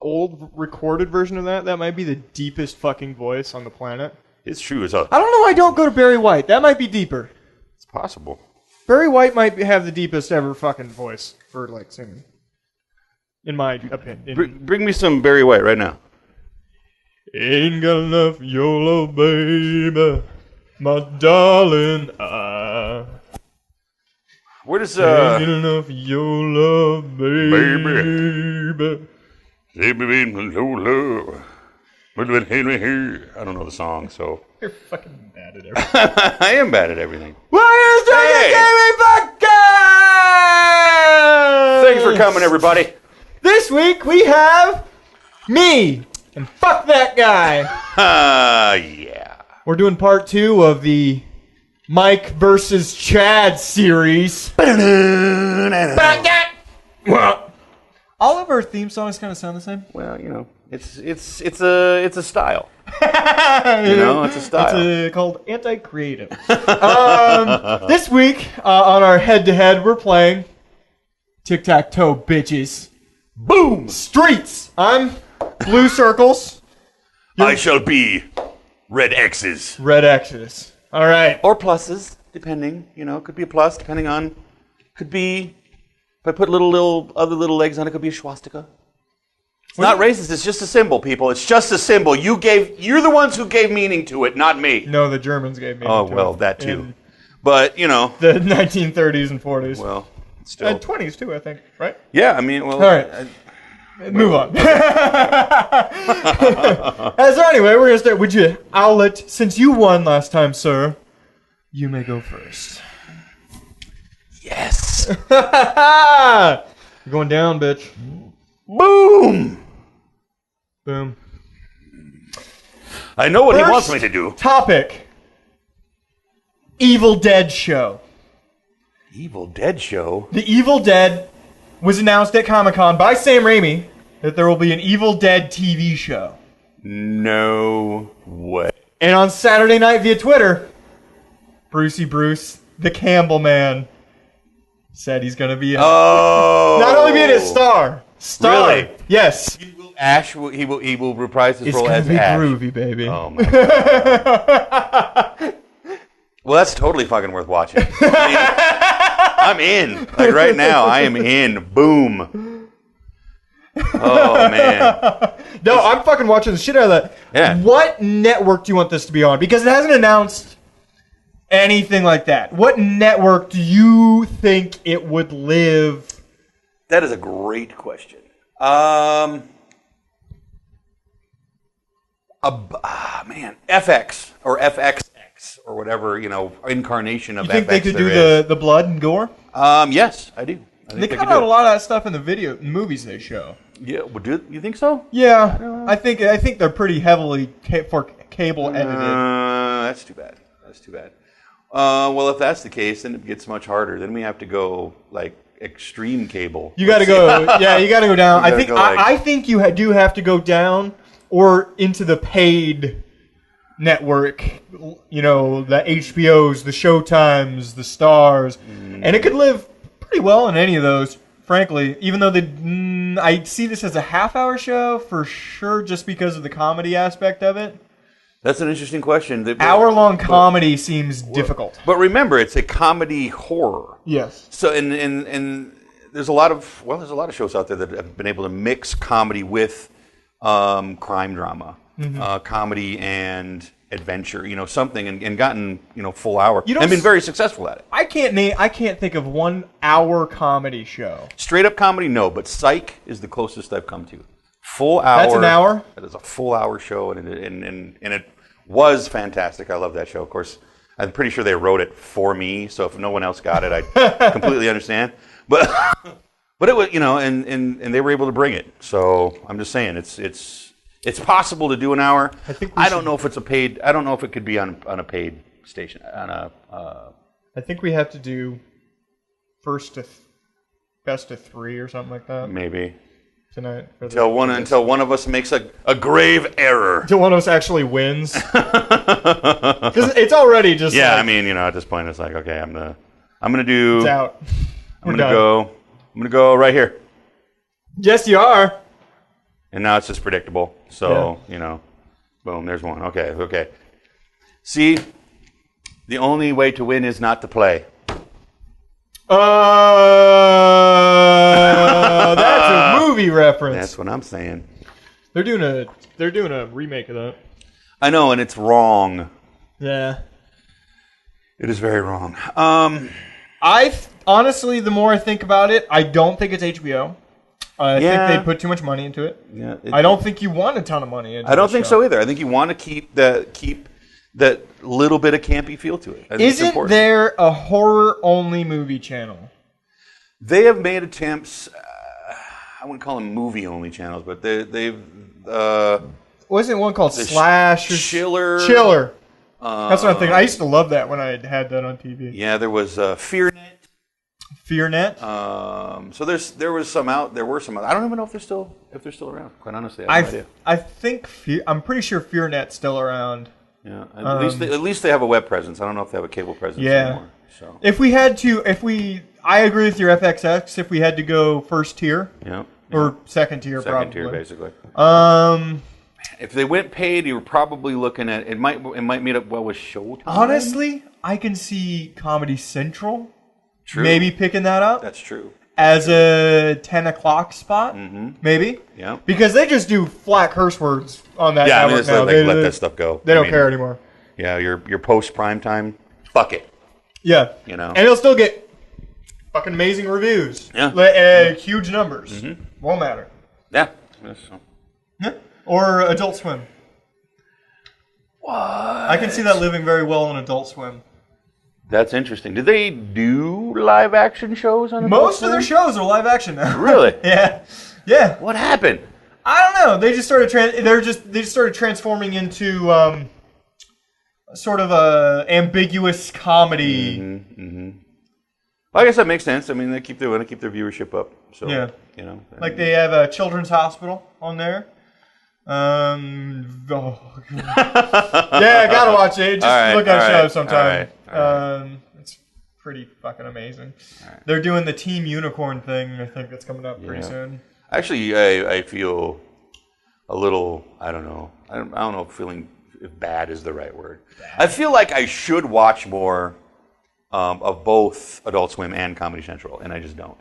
old recorded version of that might be the deepest fucking voice on the planet. It's true as I don't know why I don't go to Barry White. That might be deeper. It's possible. Barry White might have the deepest ever fucking voice for, like, singing. In my opinion. Bring me some Barry White right now. Ain't got enough YOLO, baby. My darling, Where does, ain't enough YOLO, baby. I don't know the song, so. You're fucking bad at everything. I am bad at everything. Thanks for coming, everybody. This week we have me and fuck that guy. Yeah. We're doing part 2 of the Mike versus Chad series. All of our theme songs kind of sound the same. Well, you know, it's a style. You know, it's a style. It's called anti-creative. This week on our head-to-head, we're playing Tic-Tac-Toe, bitches. Boom! Streets. I'm blue circles. I shall be red X's. Red X's. All right. Or pluses, depending. You know, it could be a plus, depending on. Could be. If I put other little legs on it, could be a swastika. It's not racist. It's just a symbol, people. It's just a symbol. You're the ones who gave meaning to it, not me. No, the Germans gave meaning to it. Oh, well, that too. But, you know. The 1930s and 40s. Well, still. And 20s too, I think, right? Yeah, I mean, well. All right. Move on. So anyway, we're going to start with you. Owlet, since you won last time, sir, you may go first. Yes. You're going down, bitch. Boom. Boom. I know what he wants me to do. Topic. Evil Dead show. Evil Dead show? The Evil Dead was announced at Comic-Con by Sam Raimi that there will be an Evil Dead TV show. No way. And on Saturday night via Twitter, Brucey Bruce, the Campbell man, said he's going to be in it. Oh. Not only be in it, star. Really? Yes. Ash, he will reprise his role as Ash. It's going to be groovy, baby. Oh, my God. Well, that's totally fucking worth watching. I'm in. Like, right now, I am in. Boom. Oh, man. No, I'm fucking watching the shit out of that. Yeah. What network do you want this to be on? Because it hasn't announced anything like that. What network do you think it would live? That is a great question. Man, FX or FXX or whatever, you know, incarnation of FX. You think they could do the blood and gore? Yes, I do. They cut out a lot of that stuff in the movies they show. Yeah, well, you think so? Yeah, I think they're pretty heavily for cable edited. That's too bad. Well, if that's the case, then it gets much harder. Then we have to go like extreme cable. You got to go. Yeah, you got to go down. I think you do have to go down or into the paid network. You know, the HBOs, the Showtimes, the Stars, and it could live pretty well in any of those. Frankly, even though I see this as a half-hour show for sure, just because of the comedy aspect of it. That's an interesting question. Hour-long comedy seems difficult. But remember, it's a comedy horror. Yes. So, and there's a lot of shows out there that have been able to mix comedy with crime drama, comedy and adventure, you know, something, and gotten, you know, full hour, and been very successful at it. I can't think of 1 hour comedy show. Straight up comedy, no, but Psych is the closest I've come to. Full hour. That's an hour? That is a full hour show, and it was fantastic. I love that show. Of course, I'm pretty sure they wrote it for me, so if no one else got it, I completely understand. But it was, you know, and they were able to bring it. So I'm just saying, it's possible to do an hour. I don't know if it's a paid. I don't know if it could be on a paid station. I think we have to do best of 3 or something like that. Maybe tonight. Until one of us makes a grave error. Until one of us actually wins. Because it's already just. Yeah, like, I mean, you know, at this point, it's like, okay, I'm gonna do. It's out. I'm gonna go right here. Yes, you are. And now it's just predictable. So, boom, there's one. Okay. See, the only way to win is not to play. That's a movie reference. That's what I'm saying. They're doing a remake of that. I know, and it's wrong. Yeah. It is very wrong. Honestly, the more I think about it, I don't think it's HBO. I think they put too much money into it. Yeah, I don't think you want a ton of money into it. I don't think so either. I think you want to keep that little bit of campy feel to it. Isn't there a horror-only movie channel? They have made attempts. I wouldn't call them movie-only channels, but they've. Wasn't one called Slash or Chiller? Chiller. That's what I'm thinking. I used to love that when I had that on TV. Yeah, there was FearNet. FearNet. So there were some out. I don't even know if they're still around. Quite honestly, I have no idea. I think I'm pretty sure FearNet's still around. Yeah, at least they have a web presence. I don't know if they have a cable presence anymore. So I agree with your FXX. If we had to go first tier, or second tier, second probably. tier basically. If they went paid, you were probably looking at it. Might meet up well with Showtime. Honestly, I can see Comedy Central. True. Maybe picking that up. That's true. As a 10 o'clock spot, maybe. Yeah. Because they just do flat curse words on that network now. They let that stuff go. They don't care anymore. Yeah, your post prime time, fuck it. Yeah. And it'll still get fucking amazing reviews. Yeah. Huge numbers. Won't matter. Yeah. Yeah. Or Adult Swim. What? I can see that living very well on Adult Swim. That's interesting. Do they do live action shows on Adult Most Swim? of their shows are live action now. Really? Yeah. What happened? I don't know. They just started transforming into sort of a ambiguous comedy. Well, I guess that makes sense. I mean, they want to keep their viewership up. So like they have a children's hospital on there. Yeah, gotta watch it. Just look at the show sometime. It's pretty fucking amazing. They're doing the Team Unicorn thing. I think that's coming up pretty soon. Actually, I feel a little. I don't know. I don't know if feeling if bad is the right word. I feel like I should watch more of both Adult Swim and Comedy Central, and I just don't.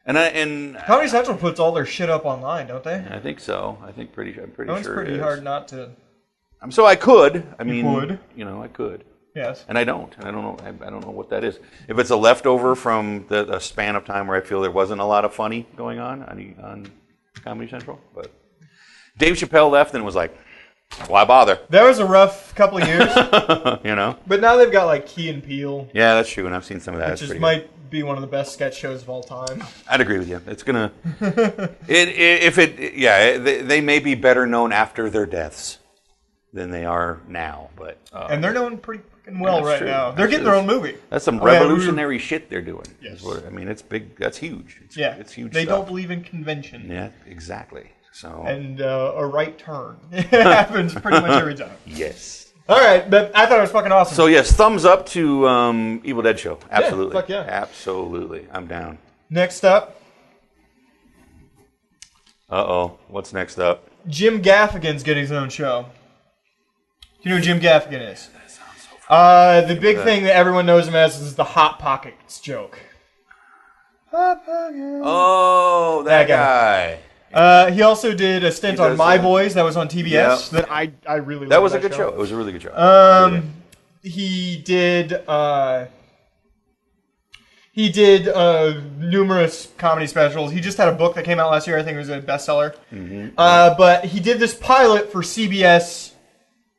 And Comedy Central puts all their shit up online, don't they? I think so. I'm pretty sure. It's pretty hard not to. So I could. I mean, I could. Yes. And I don't. And I don't know. I don't know what that is. If it's a leftover from the span of time where I feel there wasn't a lot of funny going on Comedy Central, but Dave Chappelle left and was like, why bother? That was a rough couple of years. But now they've got like Key and Peele. Yeah, that's true, and I've seen some of that. Which might be one of the best sketch shows of all time. I'd agree with you. It's gonna. They may be better known after their deaths than they are now, but and they're known pretty fucking well right now. They're getting their own movie. That's some revolutionary shit they're doing. Yes. I mean, it's big. That's huge. It's huge. They don't believe in convention. Yeah, exactly. So and a right turn. It happens pretty much every time. Yes. All right, but I thought it was fucking awesome. So yes, thumbs up to Evil Dead show. Absolutely. Yeah, fuck yeah. Absolutely. I'm down. Next up. What's next up? Jim Gaffigan's getting his own show. Do you know who Jim Gaffigan is? That sounds so familiar. The big thing that everyone knows him as is the Hot Pockets joke. Hot Pockets. Oh, that guy. He also did a stint on My Boys that was on TBS that I really loved. That was a good show. It was a really good show. He did numerous comedy specials. He just had a book that came out last year. I think it was a bestseller. But he did this pilot for CBS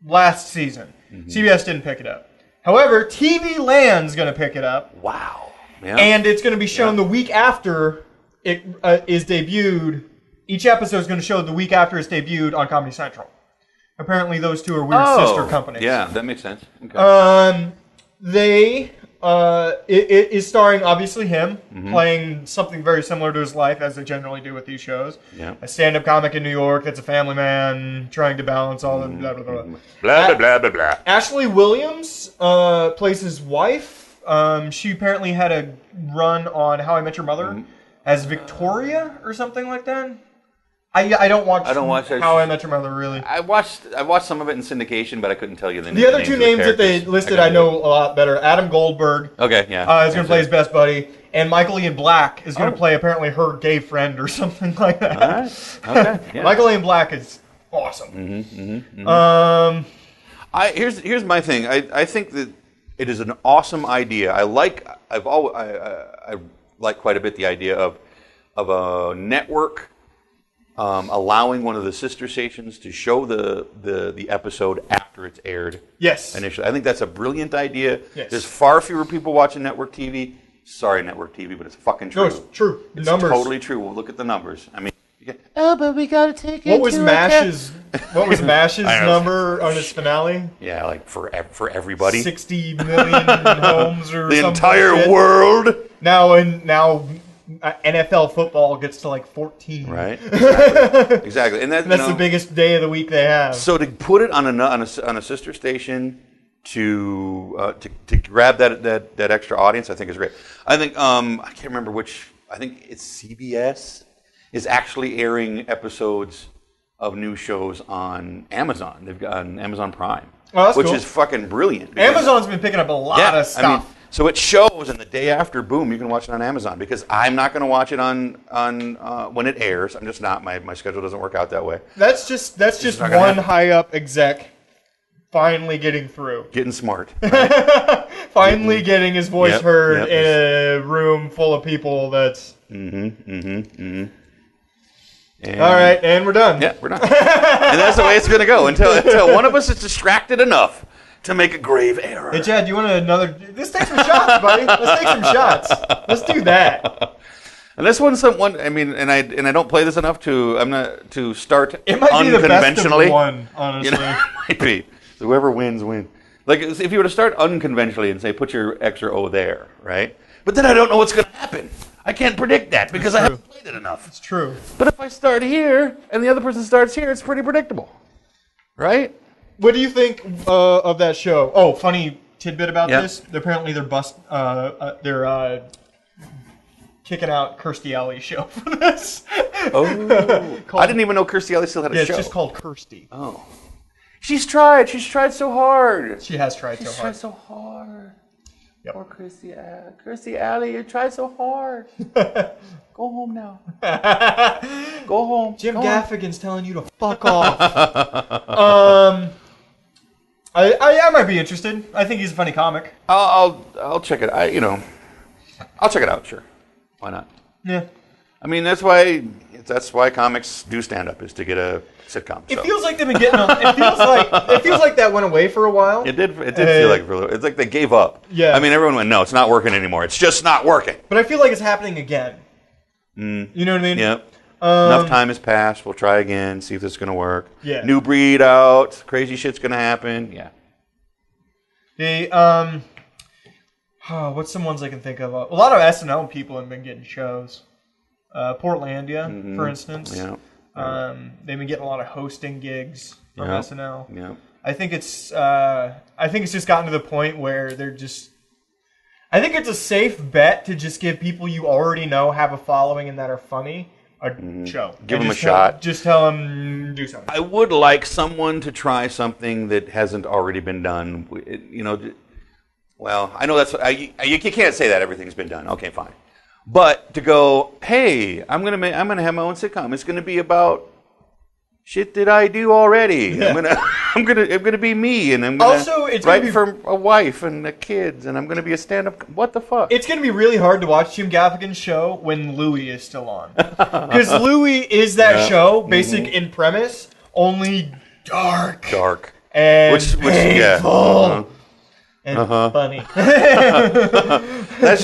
last season. CBS didn't pick it up. However, TV Land's going to pick it up. Wow. Yeah. And it's going to be shown the week after it is debuted. Each episode is going to show the week after it's debuted on Comedy Central. Apparently, those two are weird sister companies. Yeah, that makes sense. Okay. It is starring, obviously, him playing something very similar to his life, as they generally do with these shows. Yeah. A stand-up comic in New York that's a family man trying to balance all the blah, blah, blah. Blah, blah, blah, blah. Ashley Williams plays his wife. She apparently had a run on How I Met Your Mother as Victoria or something like that. I don't watch. that. How I Met Your Mother really. I watched some of it in syndication, but I couldn't tell you the The other two names that they listed I know a lot better. Adam Goldberg. Okay, yeah. Is going to play his best buddy, and Michael Ian Black is going to play apparently her gay friend or something like that. All right. Okay. Yeah. Michael Ian Black is awesome. Here's my thing. I think that it is an awesome idea. I like quite a bit the idea of a network allowing one of the sister stations to show the episode after it's aired. Yes. Initially, I think that's a brilliant idea. Yes. There's far fewer people watching network TV. Sorry, network TV, but it's fucking true. No, it's true. It's numbers. Totally true. We'll look at the numbers. I mean, but we gotta take it. What was Mash's number on its finale? Yeah, like for everybody. 60 million homes or the something. Entire world. Now NFL football gets to like 14. Right. Exactly. And that's the biggest day of the week they have. So to put it on a sister station to grab that extra audience, I think is great. I think I can't remember which. I think it's CBS is actually airing episodes of new shows on Amazon. They've got on Amazon Prime, which is fucking brilliant. Amazon's been picking up a lot of stuff. I mean, so it shows, and the day after, boom, you can watch it on Amazon. Because I'm not going to watch it on when it airs. I'm just not. My schedule doesn't work out that way. That's just one high up exec finally getting through, getting smart, right? Finally getting his voice heard in a room full of people. That's. And all right, and we're done. Yeah, we're done. And that's the way it's going to go until one of us is distracted enough to make a grave error. Hey, Chad, you want another? Let's take some shots, buddy. Let's take some shots. Let's do that. And this one's someone. I mean, and I don't play this enough to start. It might be the best of one, honestly. It might be. So whoever wins. Like if you were to start unconventionally and say put your extra O there, right? But then I don't know what's going to happen. I can't predict that because I haven't played it enough. It's true. But if I start here and the other person starts here, it's pretty predictable, right? What do you think of that show? Oh, funny tidbit about this. Apparently, they're kicking out Kirstie Alley's show for this. Oh, I didn't even know Kirstie Alley still had a show. It's just called Kirstie. Oh, she's tried so hard. She has tried so hard. She's tried so hard. Yep. Poor Kirstie Alley, you tried so hard. Go home now. Go home. Jim Gaffigan's telling you to fuck off. I might be interested. I think he's a funny comic. I'll check it. I'll check it out. Sure, why not? Yeah. I mean, that's why comics do stand up, is to get a sitcom. It feels like they've been getting them. It feels like that went away for a while. It did feel like it's like they gave up. Yeah. I mean, everyone went, no, it's not working anymore. It's just not working. But I feel like it's happening again. You know what I mean? Yep. Enough time has passed. We'll try again. See if this is gonna work. Yeah. New breed out. Crazy shit's gonna happen. Yeah. What's some ones I can think of? A lot of SNL people have been getting shows. Portlandia, for instance. Yeah. They've been getting a lot of hosting gigs from SNL. Yeah. I think it's just gotten to the point where they're just. I think it's a safe bet to just give people you already know have a following and that are funny a show. Give them a shot. Just tell them do something. I would like someone to try something that hasn't already been done. Well, I know you can't say that everything's been done. Okay, fine. But to go, hey, I'm gonna have my own sitcom. It's gonna be about shit that I do already. Yeah. I'm gonna be me, and I'm gonna also it's write gonna be, for a wife and the kids, and I'm gonna be a stand-up. What the fuck? It's gonna be really hard to watch Jim Gaffigan's show when Louie is still on, because Louie is that show, basic in premise, only dark, and painful. And funny. That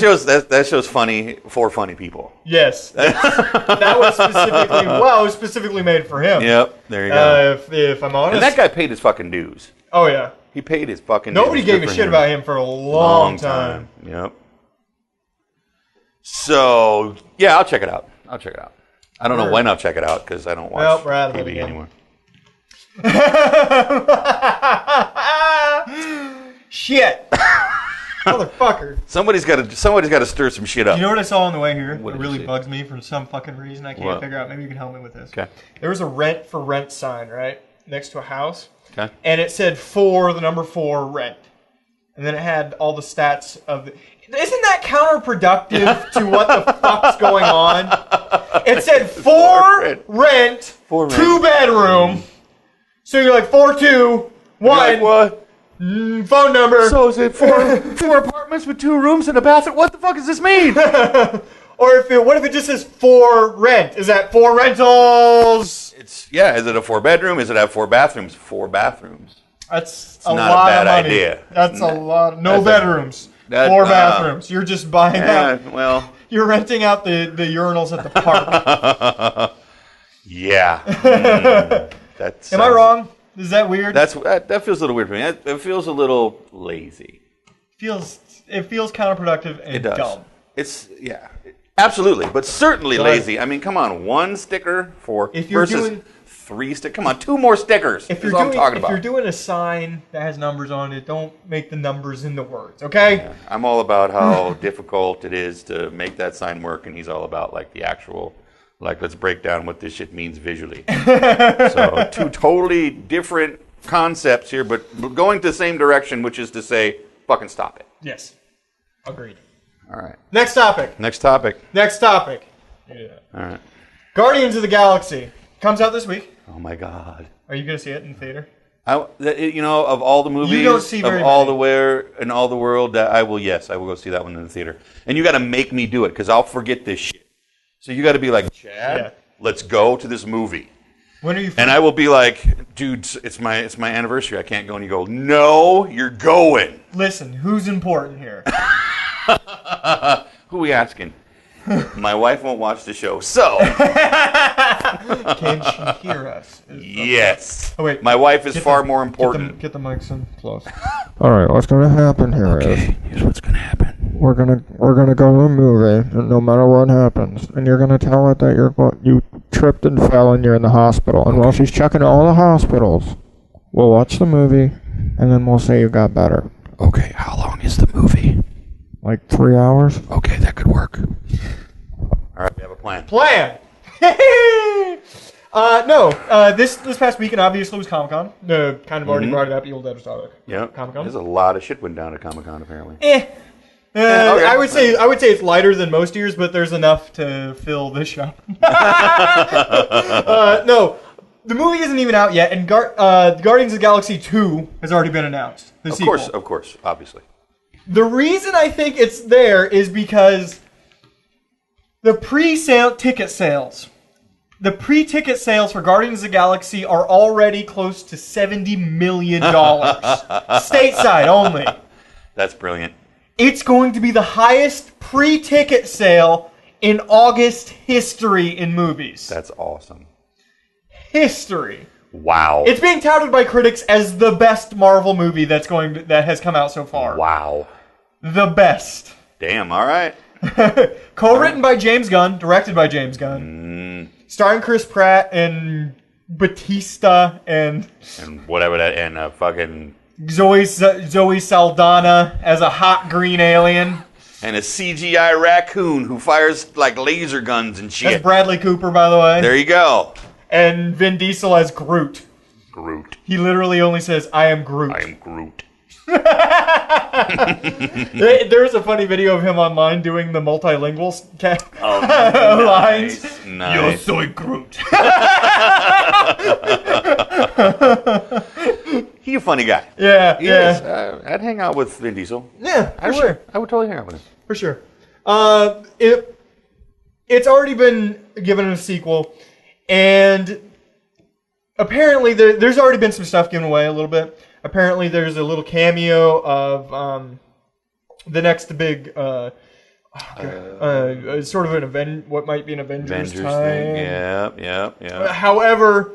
show's funny for funny people. Yes, that was specifically made for him. Yep, there you go. If I'm honest, and that guy paid his fucking dues. Oh yeah, he paid his fucking. Nobody gave a shit about him for a long time. Yep. So yeah, I'll check it out. I don't know when I'll check it out because I don't watch TV anymore. Shit. Motherfucker. Somebody's got to stir some shit up. You know what I saw on the way here? What It did you really see? bugs me for some fucking reason. I can't figure out. Maybe you can help me with this. Okay. There was a rent for rent sign, right? Next to a house. Okay. And it said the number 4, rent. And then it had all the stats of the... Isn't that counterproductive to what the fuck's going on? It said 4 rent, 4 2 bedroom. So you're like 4-2, 1. Like what? Phone number. So is it 4 apartments with 2 rooms and a bathroom? What the fuck does this mean? Or what if it just says 4 rent? Is that 4 rentals? Is it a 4-bedroom? Is it have 4 bathrooms? 4 bathrooms. That's not a bad idea. That's a lot. No bedrooms. 4 bathrooms. You're just buying out. Well, you're renting out the urinals at the park. Yeah. Am I wrong? Is that weird? That feels a little weird for me. It feels a little lazy. It feels counterproductive and dumb. Absolutely, but certainly lazy. I mean, come on, 1 sticker versus 3 stickers. Come on, 2 more stickers. If you're doing a sign that has numbers on it, don't make the numbers in the words, okay? Yeah, I'm all about how difficult it is to make that sign work, and he's all about like the actual, like, let's break down what this shit means visually. So 2 totally different concepts here, but going to the same direction, which is to say, fucking stop it. Yes, agreed. All right. Next topic. Yeah. All right. Guardians of the Galaxy comes out this week. Oh my God. Are you going to see it in theater? Of all the movies, you don't see very all many. in all the world, I will go see that one in the theater. And you got to make me do it because I'll forget this shit. So you got to be like, Chad, let's go to this movie. When are you? And I will be like, dude, it's my anniversary. I can't go. And you go, no, you're going. Listen, who's important here? Who are we asking? My wife won't watch the show, so. Can she hear us? Yes. Oh, wait. My wife is far more important. Get the mics in close. All right, what's going to happen here is here's what's going to happen. we're gonna go to a movie, and no matter what happens, and you're gonna tell it that you tripped and fell and you're in the hospital. And while she's checking all the hospitals, we'll watch the movie, and then we'll say you got better. Okay, how long is the movie? Like 3 hours. Okay, that could work. All right, we have a plan. This past weekend obviously was Comic-Con. Kind of already brought it up. The old Dead topic. Yeah, Comic-Con. There's a lot of shit went down at Comic-Con apparently. Okay. I would say it's lighter than most years, but there's enough to fill this show. No, the movie isn't even out yet, and Guardians of the Galaxy 2 has already been announced. The sequel. Of course, obviously. The reason I think it's there is because the pre-sale ticket sales. The pre-ticket sales for Guardians of the Galaxy are already close to $70 million. Stateside only. That's brilliant. It's going to be the highest pre-ticket sale in August history in movies. That's awesome. History. Wow. It's being touted by critics as the best Marvel movie that has come out so far. Wow. The best. Damn, all right. Co-written by James Gunn, directed by James Gunn. Starring Chris Pratt and Batista and whatever that, and fucking Zoe Saldana as a hot green alien. And a CGI raccoon who fires like laser guns and shit. That's Bradley Cooper, by the way. There you go. And Vin Diesel as Groot. Groot. He literally only says, I am Groot. I am Groot. There's a funny video of him online doing the multilingual lines. Nice. Yo soy Groot. He's a funny guy. Yeah, He is. I'd hang out with Vin Diesel. Yeah, for sure. I would totally hang out with him. For sure. It's already been given a sequel, and apparently there's already been some stuff given away a little bit. Apparently there's a little cameo of the next big sort of an what might be an Avengers time. Thing. Yeah. However,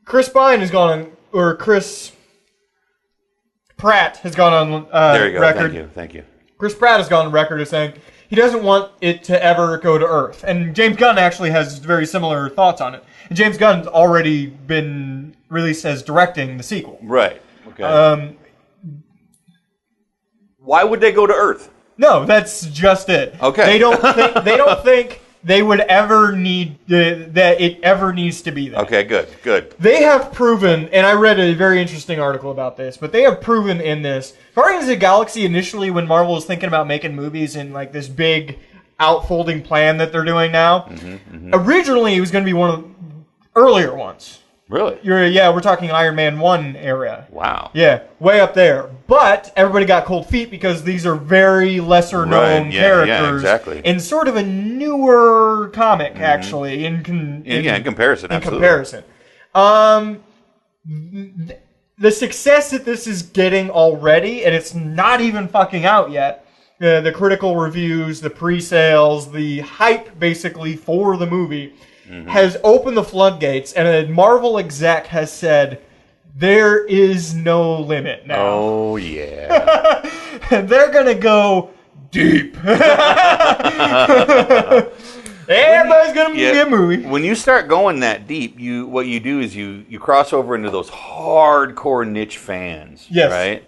Chris Pratt has gone on there you go. record. Thank you. Chris Pratt has gone on record as saying he doesn't want it to ever go to Earth. And James Gunn actually has very similar thoughts on it. And James Gunn's already been released as directing the sequel. Right. Okay. Why would they go to Earth? No, that's just it. Okay. They don't think they would ever need that it ever needs to be there. Okay, good. They have proven, and I read a very interesting article about this, but they have proven in this Guardians of the Galaxy initially, when Marvel was thinking about making movies in like this big outfolding plan that they're doing now. Originally, it was going to be one of the earlier ones. Really? We're talking Iron Man 1 area. Wow. Yeah, way up there. But everybody got cold feet because these are very lesser known characters. Yeah, exactly. In sort of a newer comic, actually. In comparison, absolutely. comparison. The success that this is getting already, and it's not even fucking out yet, the critical reviews, the pre-sales, the hype basically for the movie, has opened the floodgates, and a Marvel exec has said, there is no limit now. Oh, yeah. They're going to go deep. Everybody's going to be a movie. When you start going that deep, what you do is you cross over into those hardcore niche fans, right?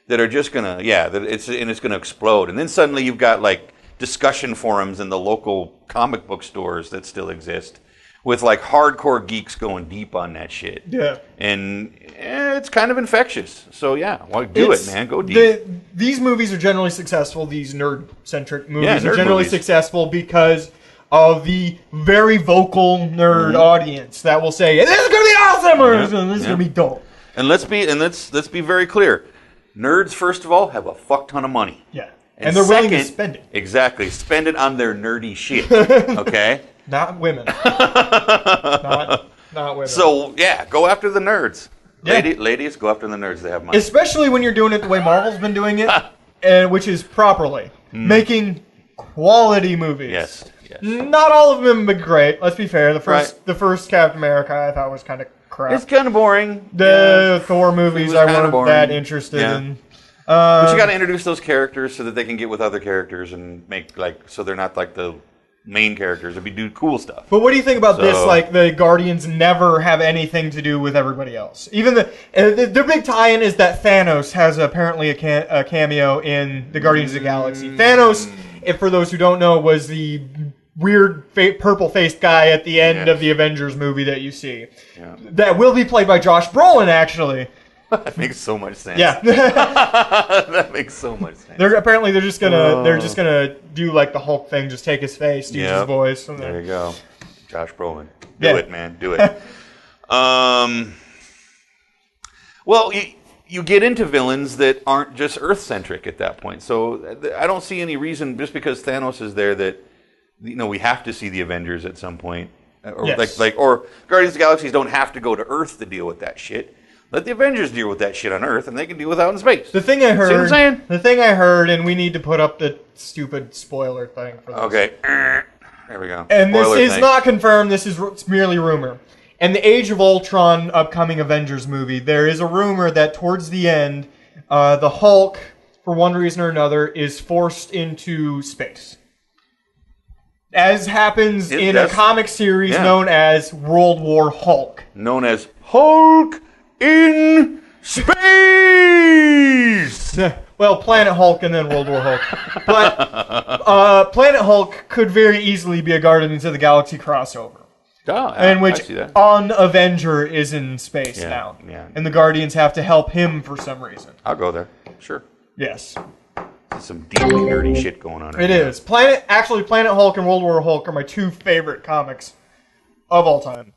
That are just going to, it's going to explode. And then suddenly you've got like discussion forums in the local comic book stores that still exist with like hardcore geeks going deep on that shit. Yeah. And it's kind of infectious. So do it, man. Go deep. These movies are generally successful. These nerd-centric movies are generally successful because of the very vocal nerd audience that will say, this is going to be awesome or this is going to be dope. And let's be very clear. Nerds, first of all, have a fuck ton of money. Yeah. And they're willing to spend it. Exactly. Spend it on their nerdy shit. Okay? Not women. not women. So, go after the nerds. Yeah. Ladies, go after the nerds. They have money. Especially when you're doing it the way Marvel's been doing it, which is properly. Making quality movies. Yes. Not all of them have been great. Let's be fair. The first Captain America I thought was kind of crap. It's kind of boring. The Thor movies I weren't that interested in. But you got to introduce those characters so that they can get with other characters and make so they're not like the main characters. If you do cool stuff. But what do you think about this? Like the Guardians never have anything to do with everybody else. Even their big tie-in is that Thanos has apparently a cameo in the Guardians of the Galaxy. Thanos, if for those who don't know, was the weird purple-faced guy at the end of the Avengers movie that you see. Yeah. That will be played by Josh Brolin, actually. That makes so much sense. Yeah. That makes so much sense. They're just gonna do like the Hulk thing, just take his face, use his voice. There you go. Josh Brolin. Do it, man. Do it. Well, you get into villains that aren't just Earth-centric at that point. So I don't see any reason, just because Thanos is there, that we have to see the Avengers at some point. Or or Guardians of the Galaxy don't have to go to Earth to deal with that shit. Let the Avengers deal with that shit on Earth, and they can deal with it out in space. The thing I heard. See what I'm saying? The thing I heard, and we need to put up the stupid spoiler thing for this. Okay. There we go. And spoiler this is not confirmed. This is merely rumor. In the Age of Ultron upcoming Avengers movie, there is a rumor that towards the end, the Hulk, for one reason or another, is forced into space. As happens in a comic series known as World War Hulk. Known as Hulk in space! Well, Planet Hulk and then World War Hulk. But Planet Hulk could very easily be a Guardians of the Galaxy crossover. In which Avenger is in space now. Yeah. And the Guardians have to help him for some reason. I'll go there. Sure. Yes. There's some deeply nerdy shit going on. It is. Planet Hulk and World War Hulk are my two favorite comics of all time.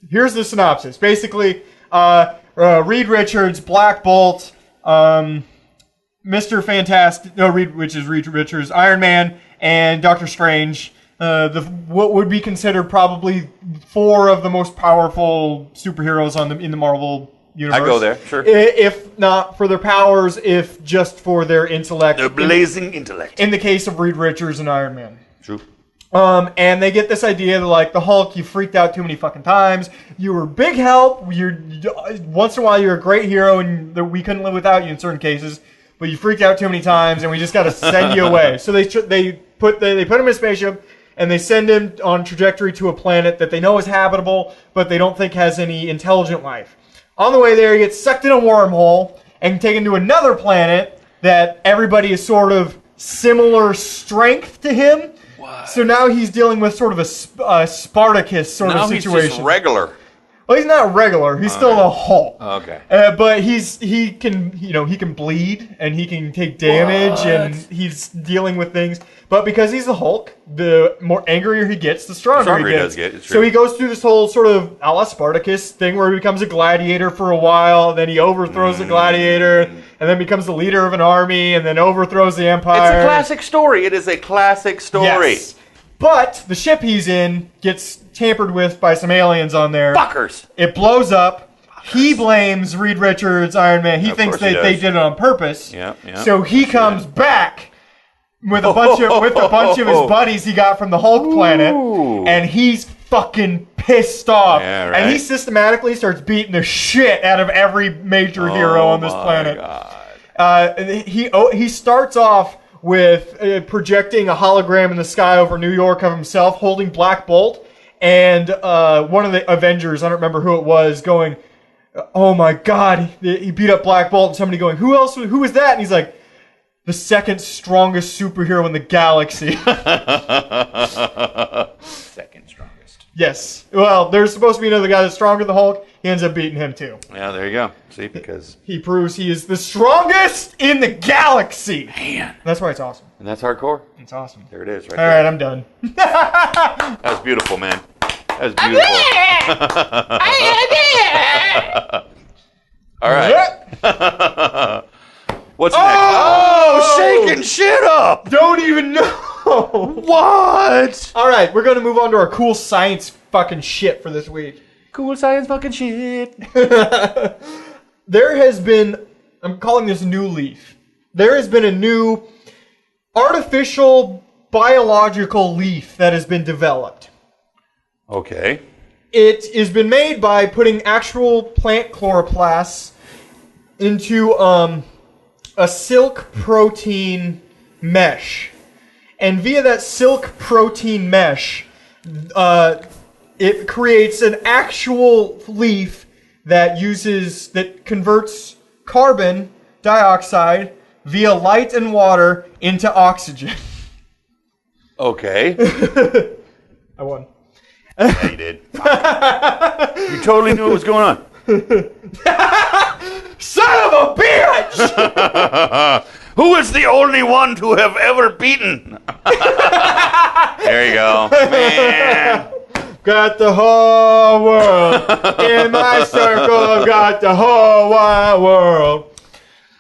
Here's the synopsis. Basically, Reed Richards, Black Bolt, Mr. Fantastic, Reed Richards, Iron Man, and Doctor Strange. What would be considered probably 4 of the most powerful superheroes in the Marvel universe. I go there, sure. If not for their powers, if just for their intellect. Their blazing intellect. In the case of Reed Richards and Iron Man. True. And they get this idea that, like, the Hulk, you freaked out too many fucking times. You were big help. Once in a while, you're a great hero, and we couldn't live without you in certain cases. But you freaked out too many times, and we just got to send you away. So they put him in a spaceship, and they send him on trajectory to a planet that they know is habitable, but they don't think has any intelligent life. On the way there, he gets sucked in a wormhole, and taken to another planet that everybody is sort of similar strength to him. What? So now he's dealing with sort of a Spartacus sort of situation. Now he's just regular. Well, he's not regular. He's still the Hulk. Okay. But he can bleed and he can take damage and he's dealing with things. But because he's the Hulk, the more angrier he gets, the stronger he gets. It's true. So he goes through this whole sort of a la Spartacus thing where he becomes a gladiator for a while, then he overthrows the gladiator, and then becomes the leader of an army, and then overthrows the empire. It's a classic story. It is a classic story. Yes. But the ship he's in gets tampered with by some aliens on there. Fuckers. It blows up. He blames Reed Richards, Iron Man. He thinks they did it on purpose. Yeah. So he comes back with a bunch of his buddies he got from the Hulk planet, and he's fucking pissed off. Yeah, right. And he systematically starts beating the shit out of every major hero on this planet. God. He starts off with projecting a hologram in the sky over New York of himself holding Black Bolt, and one of the Avengers, I don't remember who it was, going, "Oh my God!" He beat up Black Bolt, and somebody going, "Who else? Who was that?" And he's like, "The second strongest superhero in the galaxy." Second strongest. Yes. Well, there's supposed to be another guy that's stronger than the Hulk. He ends up beating him too. Yeah, there you go. See, because he proves he is the strongest in the galaxy. Man, that's why it's awesome. And that's hardcore. It's awesome. There it is. All right, I'm done. That was beautiful, man. That was beautiful. All right. What's next? Oh, shaking shit up. Don't even know. What? All right, we're going to move on to our cool science fucking shit for this week. Cool science fucking shit. There has been, I'm calling this New Leaf. There has been a new artificial biological leaf that has been developed. Okay. It has been made by putting actual plant chloroplasts into a silk protein mesh. And via that silk protein mesh, it creates an actual leaf that converts carbon dioxide via light and water into oxygen. Okay. I won. Yeah, you did. You totally knew what was going on. Son of a bitch! Who is the only one to have ever beaten? There you go. Man. Got the whole world in my circle. Got the whole wide world.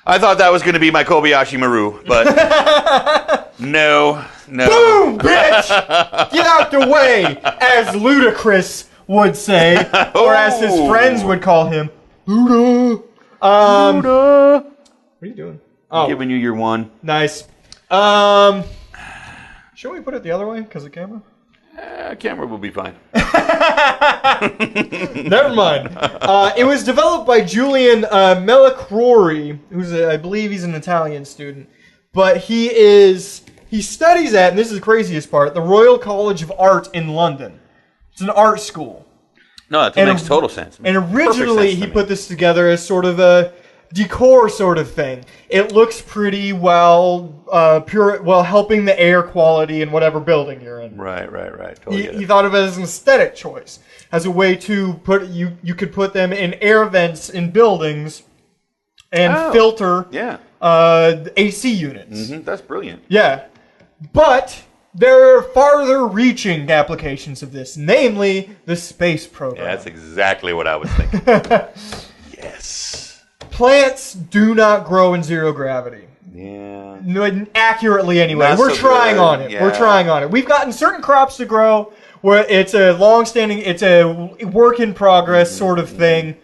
I thought that was going to be my Kobayashi Maru, but no. Boom, bitch! Get out the way, as Ludacris would say, or as his friends would call him, Luda. Luda. What are you doing? I'm giving you your one. Nice. Should we put it the other way because of camera? Camera will be fine. Never mind. It was developed by Julian Melacrori, who's I believe he's an Italian student, but he studies at, and this is the craziest part, the Royal College of Art in London. It's an art school. No, that makes total sense. And originally he put this together as sort of a decor sort of thing. It looks pretty well, helping the air quality in whatever building you're in. Right. Totally He thought of it as an aesthetic choice, as a way to put you could put them in air vents in buildings and filter AC units. Mm-hmm, that's brilliant. Yeah, but there are farther-reaching applications of this, namely the space program. Yeah, that's exactly what I was thinking. Yes. Plants do not grow in zero gravity. Yeah. No, accurately, anyway. Not We're so trying good. on it. Yeah. We're trying on it. We've gotten certain crops to grow where it's a it's a work in progress sort of thing.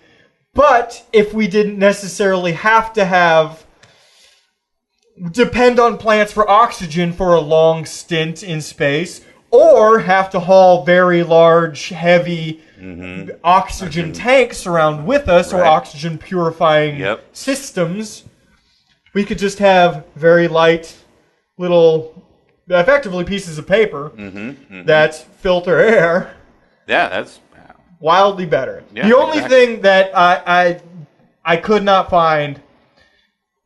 But if we didn't necessarily have to depend on plants for oxygen for a long stint in space, or have to haul very large, heavy oxygen tanks around with us, or oxygen purifying systems, we could just have very light little, effectively pieces of paper that filter air. Yeah, that's wildly better. Yeah, the only thing that I could not find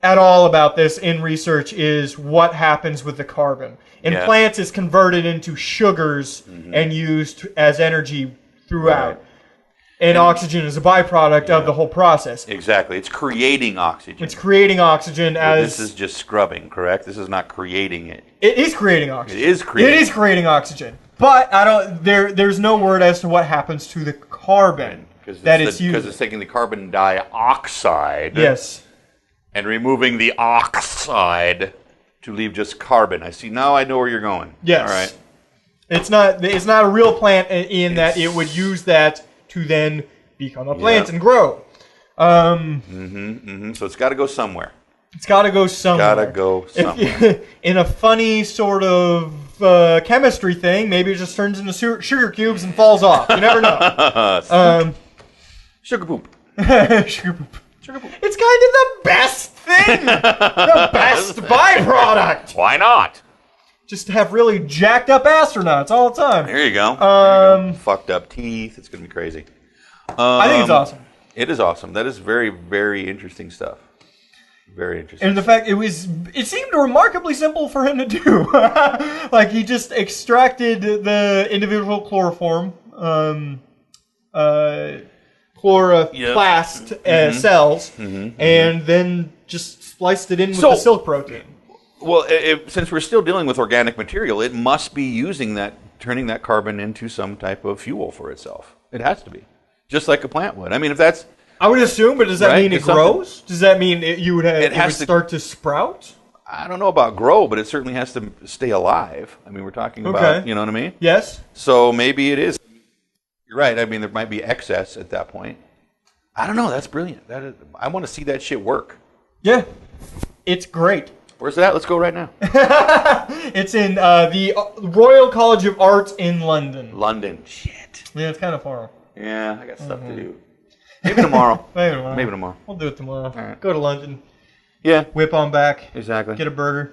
at all about this in research is what happens with the carbon. In plants, it's converted into sugars and used as energy throughout. Right. And oxygen is a byproduct of the whole process. Exactly. It's creating oxygen. It's creating oxygen as... This is just scrubbing, correct? This is not creating it. It is creating oxygen. It is creating. It is creating oxygen. But there's no word as to what happens to the carbon that it's using. Because it's taking the carbon dioxide... Yes. And removing the oxide to leave just carbon. I see. Now I know where you're going. Yes. All right. It's not a real plant in that it would use that to then become a plant and grow. So it's got to go somewhere. It's got to go somewhere. In a funny sort of chemistry thing, maybe it just turns into sugar cubes and falls off. You never know. Sugar poop. Sugar poop. It's kind of the best thing. The best byproduct. Why not? Just to have really jacked up astronauts all the time. There you go. Fucked up teeth. It's going to be crazy. I think it's awesome. It is awesome. That is very, very interesting stuff. Very interesting. And the fact it seemed remarkably simple for him to do. Like he just extracted the individual chloroform, chloroplast cells, and then just spliced it in with the silk protein. Well, since we're still dealing with organic material, it must be using that, turning that carbon into some type of fuel for itself. It has to be, just like a plant would. I mean, if that's... I would assume, but does that mean it grows? Does that mean it would start to sprout? I don't know about grow, but it certainly has to stay alive. I mean, we're talking about, you know what I mean? Yes. So maybe it is. You're right. I mean, there might be excess at that point. I don't know. That's brilliant. I want to see that shit work. Yeah. It's great. Where's it at? Let's go right now. It's in the Royal College of Art in London. London. Shit. Yeah, it's kind of far. Yeah, I got stuff to do. Maybe tomorrow. Maybe tomorrow. We'll do it tomorrow. All right. Go to London. Yeah. Whip on back. Exactly. Get a burger.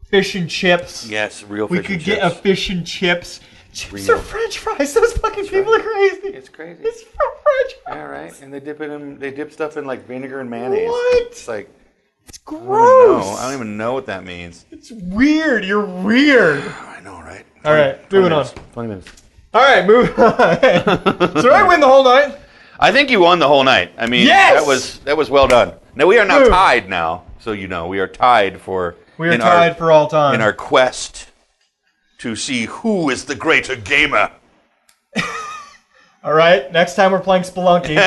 Fish and chips. Yes, real fish and chips. We could get a fish and chips. Chips are French fries. Those fucking people are crazy. It's crazy. It's French fries. Yeah, right. And they dip stuff in like vinegar and mayonnaise. What? It's like... It's gross. I don't even know what that means. It's weird. You're weird. I know, right? All right, moving on. 20 minutes. All right, moving on. So I win the whole night? I think you won the whole night. I mean, yes! that was well done. Now we are now tied now, so you know we are tied for. We are tied for all time in our quest to see who is the greater gamer. All right, next time we're playing Spelunky.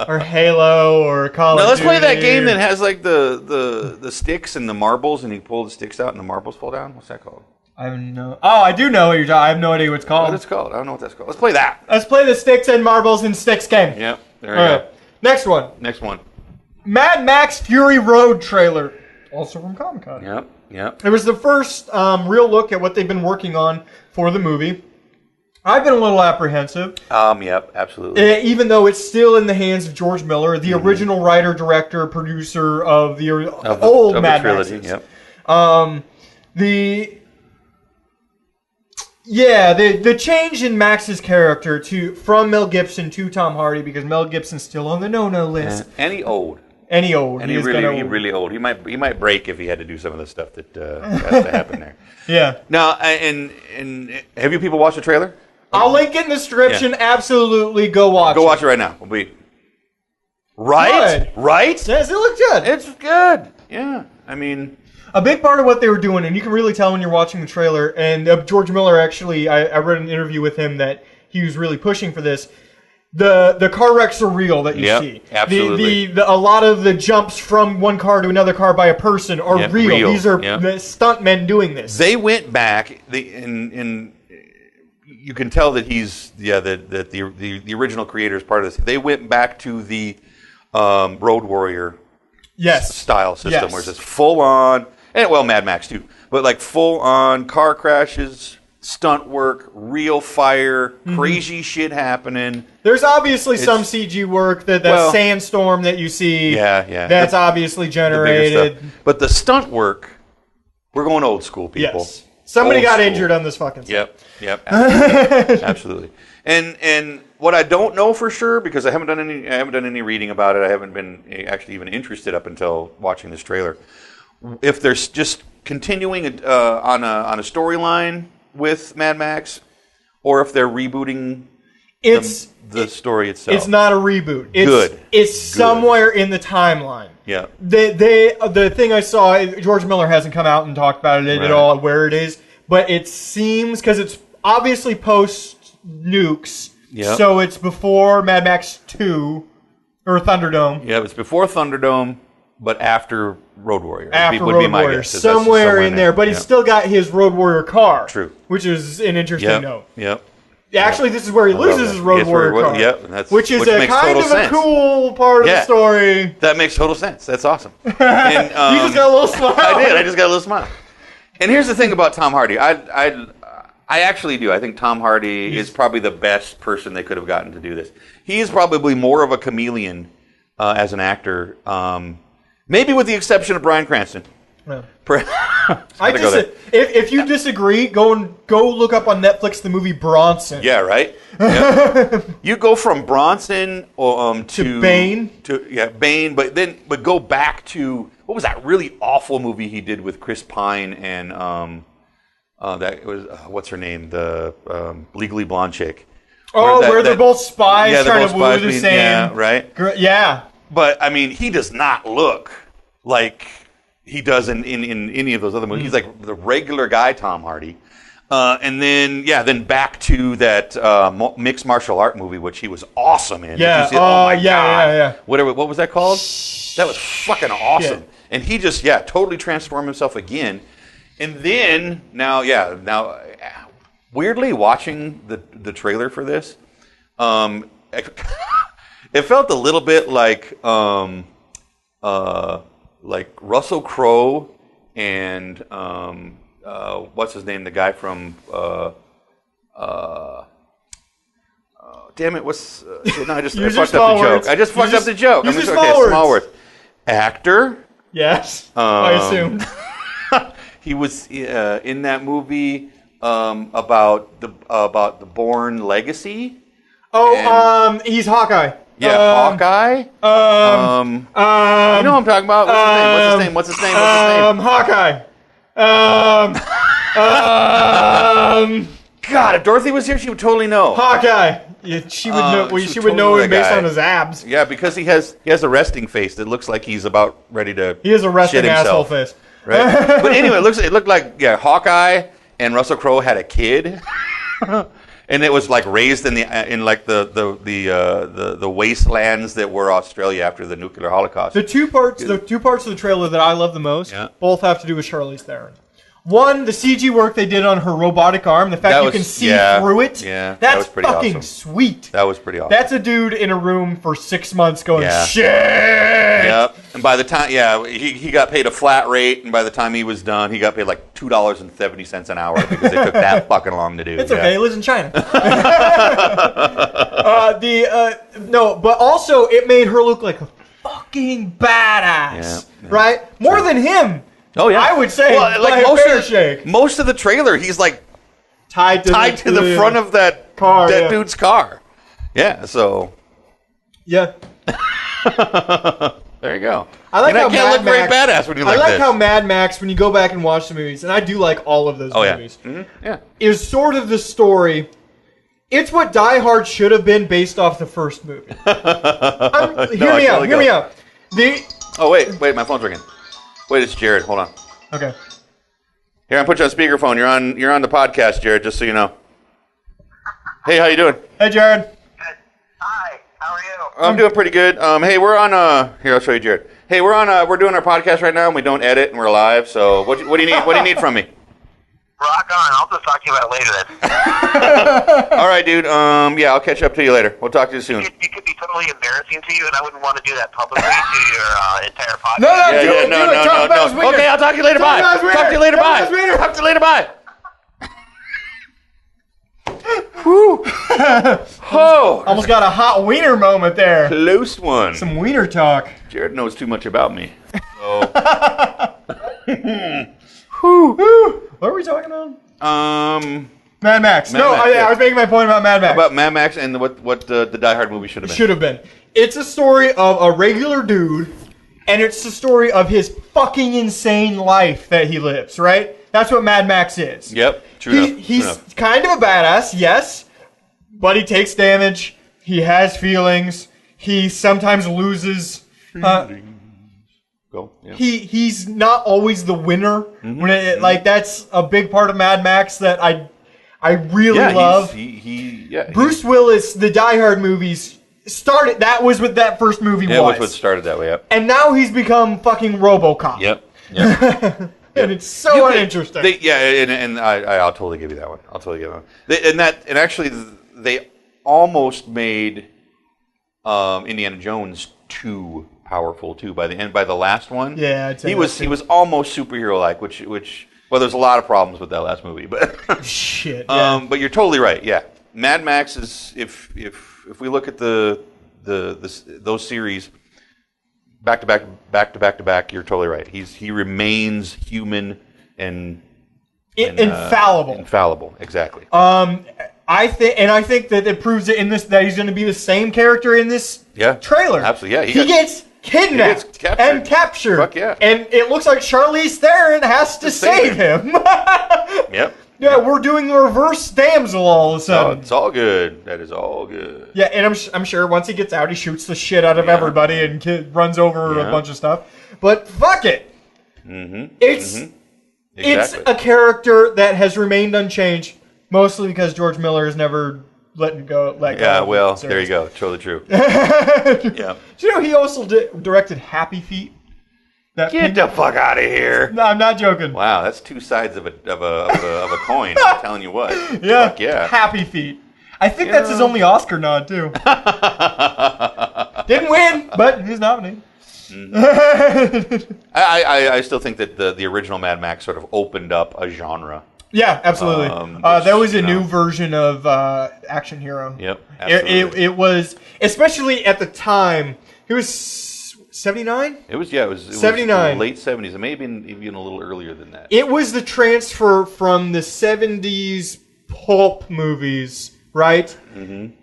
Or Halo or Call of Duty. Let's play that game that has like the sticks and the marbles, and you pull the sticks out and the marbles fall down. What's that called? I do know what you're talking. I have no idea what it's called. What it's called? I don't know what that's called. Let's play that. Let's play the sticks and marbles and sticks game. Yep. There we go. Next one. Next one. Mad Max Fury Road trailer, also from Comic-Con. Yep. It was the first real look at what they've been working on for the movie. I've been a little apprehensive. Yep, absolutely. Even though it's still in the hands of George Miller, the original writer, director, producer of the old Mad trilogy. Maxes. Yep. The change in Max's character from Mel Gibson to Tom Hardy, because Mel Gibson's still on the no-no list. And he old. And he old. And he really old. He might break if he had to do some of the stuff that has to happen there. Yeah. Now, and have you people watched the trailer? I'll link it in the description. Yeah. Absolutely, go watch it. Go watch it right now. Right? Good. Right? Yes, it looks good. It's good. Yeah. I mean... A big part of what they were doing, and you can really tell when you're watching the trailer, and George Miller actually, I read an interview with him that he was really pushing for this. The car wrecks are real that you see. Absolutely. A lot of the jumps from one car to another car by a person are real. These are the stuntmen doing this. They went back, you can tell that that the original creator is part of this. They went back to the Road Warrior style system, where it's just full on, and Mad Max too, but like full on car crashes, stunt work, real fire, crazy shit happening. There's obviously some CG work, that sandstorm that you see. Yeah. That's obviously generated. But the stunt work, we're going old school, people. Yes. Somebody got injured on this fucking stuff. Yep. Absolutely. Absolutely. And What I don't know for sure, because I haven't done any reading about it. I haven't been actually even interested up until watching this trailer. If they're just continuing on a storyline with Mad Max, or if they're rebooting the story itself. It's not a reboot. It's somewhere in the timeline. Yeah. The thing I saw, George Miller hasn't come out and talked about it at all, where it is, but it seems, because it's obviously post-nukes, so it's before Mad Max 2, or Thunderdome. Yeah, it's before Thunderdome, but after Road Warrior. After Road Warrior. Somewhere in there, but he's still got his Road Warrior car. True. Which is an interesting note. Yep. Actually, this is where he loses his Road Warrior car. Yep, which is a kind of a cool part of the story. That makes total sense. That's awesome. And, you just got a little smile. I did. I just got a little smile. And here's the thing about Tom Hardy. I actually do. I think Tom Hardy is probably the best person they could have gotten to do this. He is probably more of a chameleon as an actor, maybe with the exception of Bryan Cranston. Yeah. If you disagree, go look up on Netflix the movie Bronson. Yeah, right. Yep. You go from Bronson to Bane. Bane, but go back to what was that really awful movie he did with Chris Pine and that was what's her name, the Legally Blonde chick. Where they're both spies trying to woo the same. Yeah, right. Yeah. But I mean, he does not look like he does in any of those other movies. He's like the regular guy, Tom Hardy. And then back to that mixed martial art movie, which he was awesome in. Yeah. God. What was that called? That was fucking awesome. Yeah. And he just totally transformed himself again. And then now weirdly watching the trailer for this, it felt a little bit like Russell Crowe and what's his name, the guy from damn it, I fucked up the joke. I just fucked up the joke. Small words. Actor. Yes, I assumed. He was in that movie about the Bourne Legacy. He's Hawkeye. Yeah, Hawkeye. You know what I'm talking about? What's his name? Hawkeye. God, if Dorothy was here, she would totally know. Hawkeye. Yeah, she would know. She would know him based on his abs. Yeah, because he has a resting face that looks like he's about ready to. He has a resting asshole face. Right. But anyway, it looked like Hawkeye and Russell Crowe had a kid. And it was like raised in the wastelands that were Australia after the nuclear holocaust. The two parts of the trailer that I love the most, both have to do with Charlize Theron. One, the CG work they did on her robotic arm, the fact you can see through it, that's was pretty fucking sweet. That was pretty awesome. That's a dude in a room for 6 months going, shit! Yep. And by the time, he got paid a flat rate, and by the time he was done, he got paid like $2.70 an hour because it took that fucking long to do. It's okay, he lives in China. No, but also it made her look like a fucking badass, right? More than him. Oh yeah, I would say like most of the trailer, he's like tied to the front of that car, dude's car. Yeah, so yeah. There you go. I like how can't look very badass when you like this. I like how Mad Max, when you go back and watch the movies, and I do like all of those movies. Yeah. Mm-hmm. Yeah, is sort of the story. It's what Die Hard should have been based off the first movie. Hear me out. Oh wait, my phone's ringing. Wait, it's Jared. Hold on. Okay. Here, I'm put you on speakerphone. You're on the podcast, Jared. Just so you know. Hey, how you doing? Hey, Jared. Good. Hi. How are you? I'm doing pretty good. Hey, we're on. Here, I'll show you, Jared. Hey, we're on. We're doing our podcast right now, and we don't edit, and we're live. So, what do you need? What do you need from me? Rock on. I'll just talk to you about it later then. All right, dude. Yeah, I'll catch up to you later. We'll talk to you soon. It could be totally embarrassing to you, and I wouldn't want to do that publicly to your entire podcast. No. Okay, I'll talk to you later. Bye. Talk to you later. Bye. Talk to you later. Bye. Whew. Oh, almost got a hot wiener moment there. Close one. Some wiener talk. Jared knows too much about me. So. What are we talking about? Mad Max. Mad Max, I was making my point about Mad Max. About Mad Max and what the Die Hard movie should have been. Should have been. It's a story of a regular dude, and it's the story of his fucking insane life that he lives, right? That's what Mad Max is. Yep, true enough. He's kind of a badass, yes, but he takes damage. He has feelings. He sometimes loses. Go. Yeah. He's not always the winner. When that's a big part of Mad Max that I really love. Bruce Willis, the Die Hard movies started. That was what that first movie was. Yeah, was what started that way. Yep. And now he's become fucking RoboCop. Yep. And it's so uninteresting. I'll totally give you that one. I'll totally give you that one. And actually, they almost made Indiana Jones too powerful too by the end. By the last one, yeah, I'd say he was almost superhero like, which well, there's a lot of problems with that last movie, but shit. Yeah. But you're totally right. Yeah, Mad Max is if we look at those series back to back, you're totally right. He remains human and infallible. Infallible, exactly. I think that it proves it in this that he's going to be the same character in this trailer. Absolutely, yeah. He gets kidnapped and captured. Fuck yeah. And it looks like Charlize Theron has to save him. Yep. Yeah, we're doing the reverse damsel all of a sudden. It's all good. That is all good. Yeah, and I'm sure once he gets out, he shoots the shit out of everybody and runs over a bunch of stuff. But fuck it. It's a character that has remained unchanged, mostly because George Miller has never let go. Yeah, well, there you go. Totally true. Yeah. Do you know he also directed Happy Feet? Get the fuck out of here! No, I'm not joking. Wow, that's two sides of a coin. I'm telling you what. Yeah, fuck yeah. Happy Feet. I think that's his only Oscar nod too. Didn't win, but he's nominated. I still think that the original Mad Max sort of opened up a genre. Yeah, absolutely. There was a new version of action hero. Yep, absolutely. It was, especially at the time, it was 79? It was 79. Late 70s. It may have been even a little earlier than that. It was the transfer from the 70s pulp movies, right,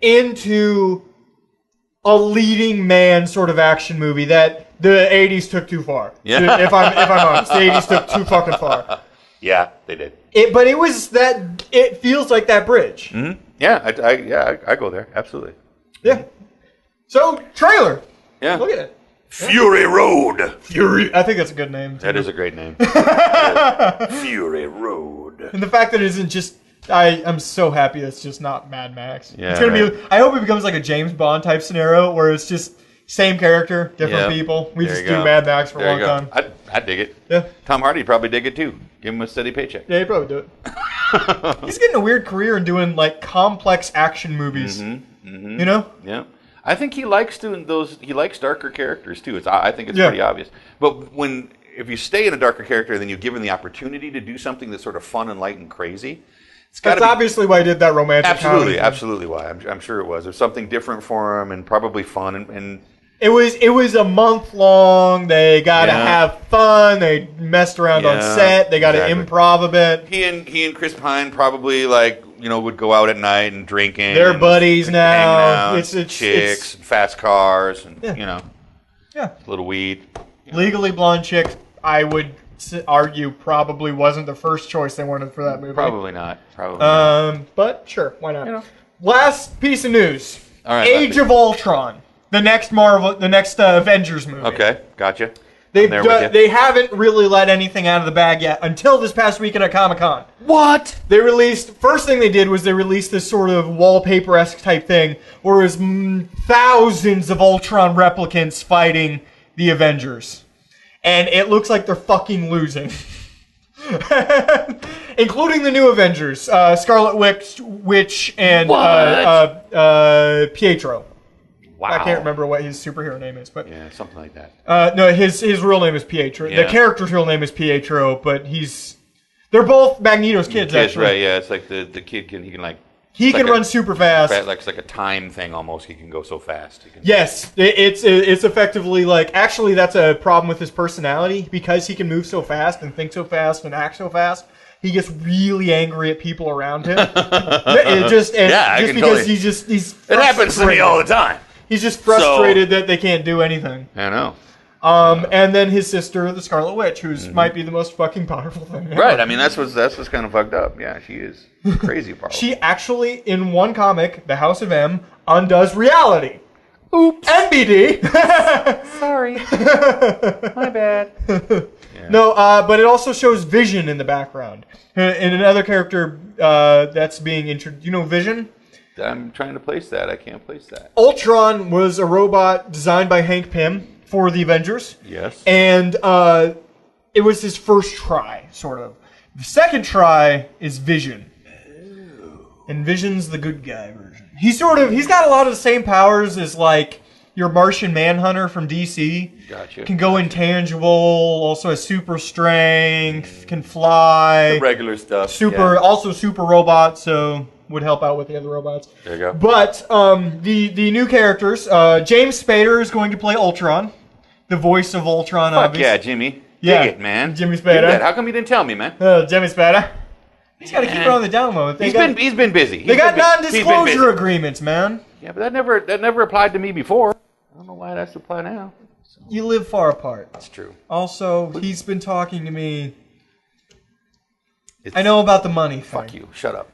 into a leading man sort of action movie that the 80s took too far. Yeah. If I'm honest, the 80s took too fucking far. Yeah, they did. But it was that. It feels like that bridge. Mm-hmm. Yeah, I go there. Absolutely. Yeah. So trailer. Yeah. Look at it. Fury Road. Fury. I think that's a good name. Too. That is a great name. Fury Road. And the fact that it isn't just. I'm so happy it's just not Mad Max. Yeah. It's gonna be. I hope it becomes like a James Bond type scenario where it's just same character, different people. We just do Mad Max for a long time. I'd dig it. Yeah. Tom Hardy'd probably dig it too. Give him a steady paycheck. Yeah, he'd probably do it. He's getting a weird career in doing like complex action movies. You know? Yeah. I think he likes doing those. He likes darker characters too. I think it's pretty obvious. But if you stay in a darker character, then you're given the opportunity to do something that's sort of fun and light and crazy. That's obviously why I did that romantic. Absolutely why. I'm sure it was. There's something different for him and probably fun and. It was a month long. They got to have fun. They messed around on set. They got to improv a bit. He and Chris Pine probably would go out at night and drinking. They're buddies now. It's chicks, and fast cars, and a little weed. Legally Blonde chick, I would argue, probably wasn't the first choice they wanted for that movie. Probably not. But sure, why not? Last piece of news. All right, Age of Ultron. The next Avengers movie. Okay, gotcha. They haven't really let anything out of the bag yet until this past weekend at Comic-Con. What? First thing they did was they released this sort of wallpaper-esque type thing where it was thousands of Ultron replicants fighting the Avengers. And it looks like they're fucking losing. Including the new Avengers, Scarlet Witch and Pietro. Wow. I can't remember what his superhero name is, but something like that. No, his real name is Pietro. Yeah. The character's real name is Pietro, but they're both Magneto's kids. Actually, right? Yeah, it's like the kid can run super fast. It's like a time thing almost. He can go so fast. Yes, it's effectively like actually that's a problem with his personality because he can move so fast and think so fast and act so fast. he gets really angry at people around him. Just because he's it happens to me all the time. He's just frustrated that they can't do anything. I know. And then his sister, the Scarlet Witch, who's might be the most fucking powerful thing ever. Right, I mean, that's what's kind of fucked up. Yeah, she is crazy powerful. She actually, in one comic, The House of M, undoes reality. Oops. NBD. Sorry. My bad. Yeah. No, but it also shows Vision in the background. And another character that's being introduced. You know Vision? I'm trying to place that. I can't place that. Ultron was a robot designed by Hank Pym for the Avengers. Yes. And it was his first try, sort of. The second try is Vision. And Vision's the good guy version. He's got a lot of the same powers as like your Martian Manhunter from DC. Gotcha. Can go intangible, also has super strength, can fly. The regular stuff. Also super robot, so would help out with the other robots. There you go. But the new characters, James Spader is going to play Ultron, the voice of Ultron. Fuck yeah, Jimmy. Yeah, dig it, man. Jimmy Spader. How come you didn't tell me, man? Jimmy Spader. He's got to keep it on the down low. He's been busy. They got non-disclosure agreements, man. Yeah, but that never applied to me before. I don't know why that's applied now. So. You live far apart. That's true. Also, he's been talking to me. I know about the money thing. Fuck you. Shut up.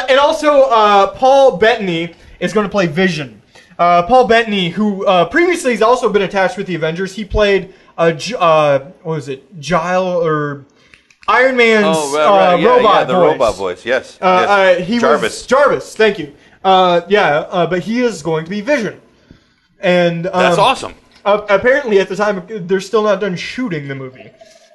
And also, Paul Bettany is going to play Vision. Paul Bettany, who previously has also been attached with the Avengers, he played what was it, Giles or Iron Man's robot voice. The robot voice. Yes. He Jarvis. was Jarvis. Thank you. But he is going to be Vision, and that's awesome. Apparently, at the time, they're still not done shooting the movie,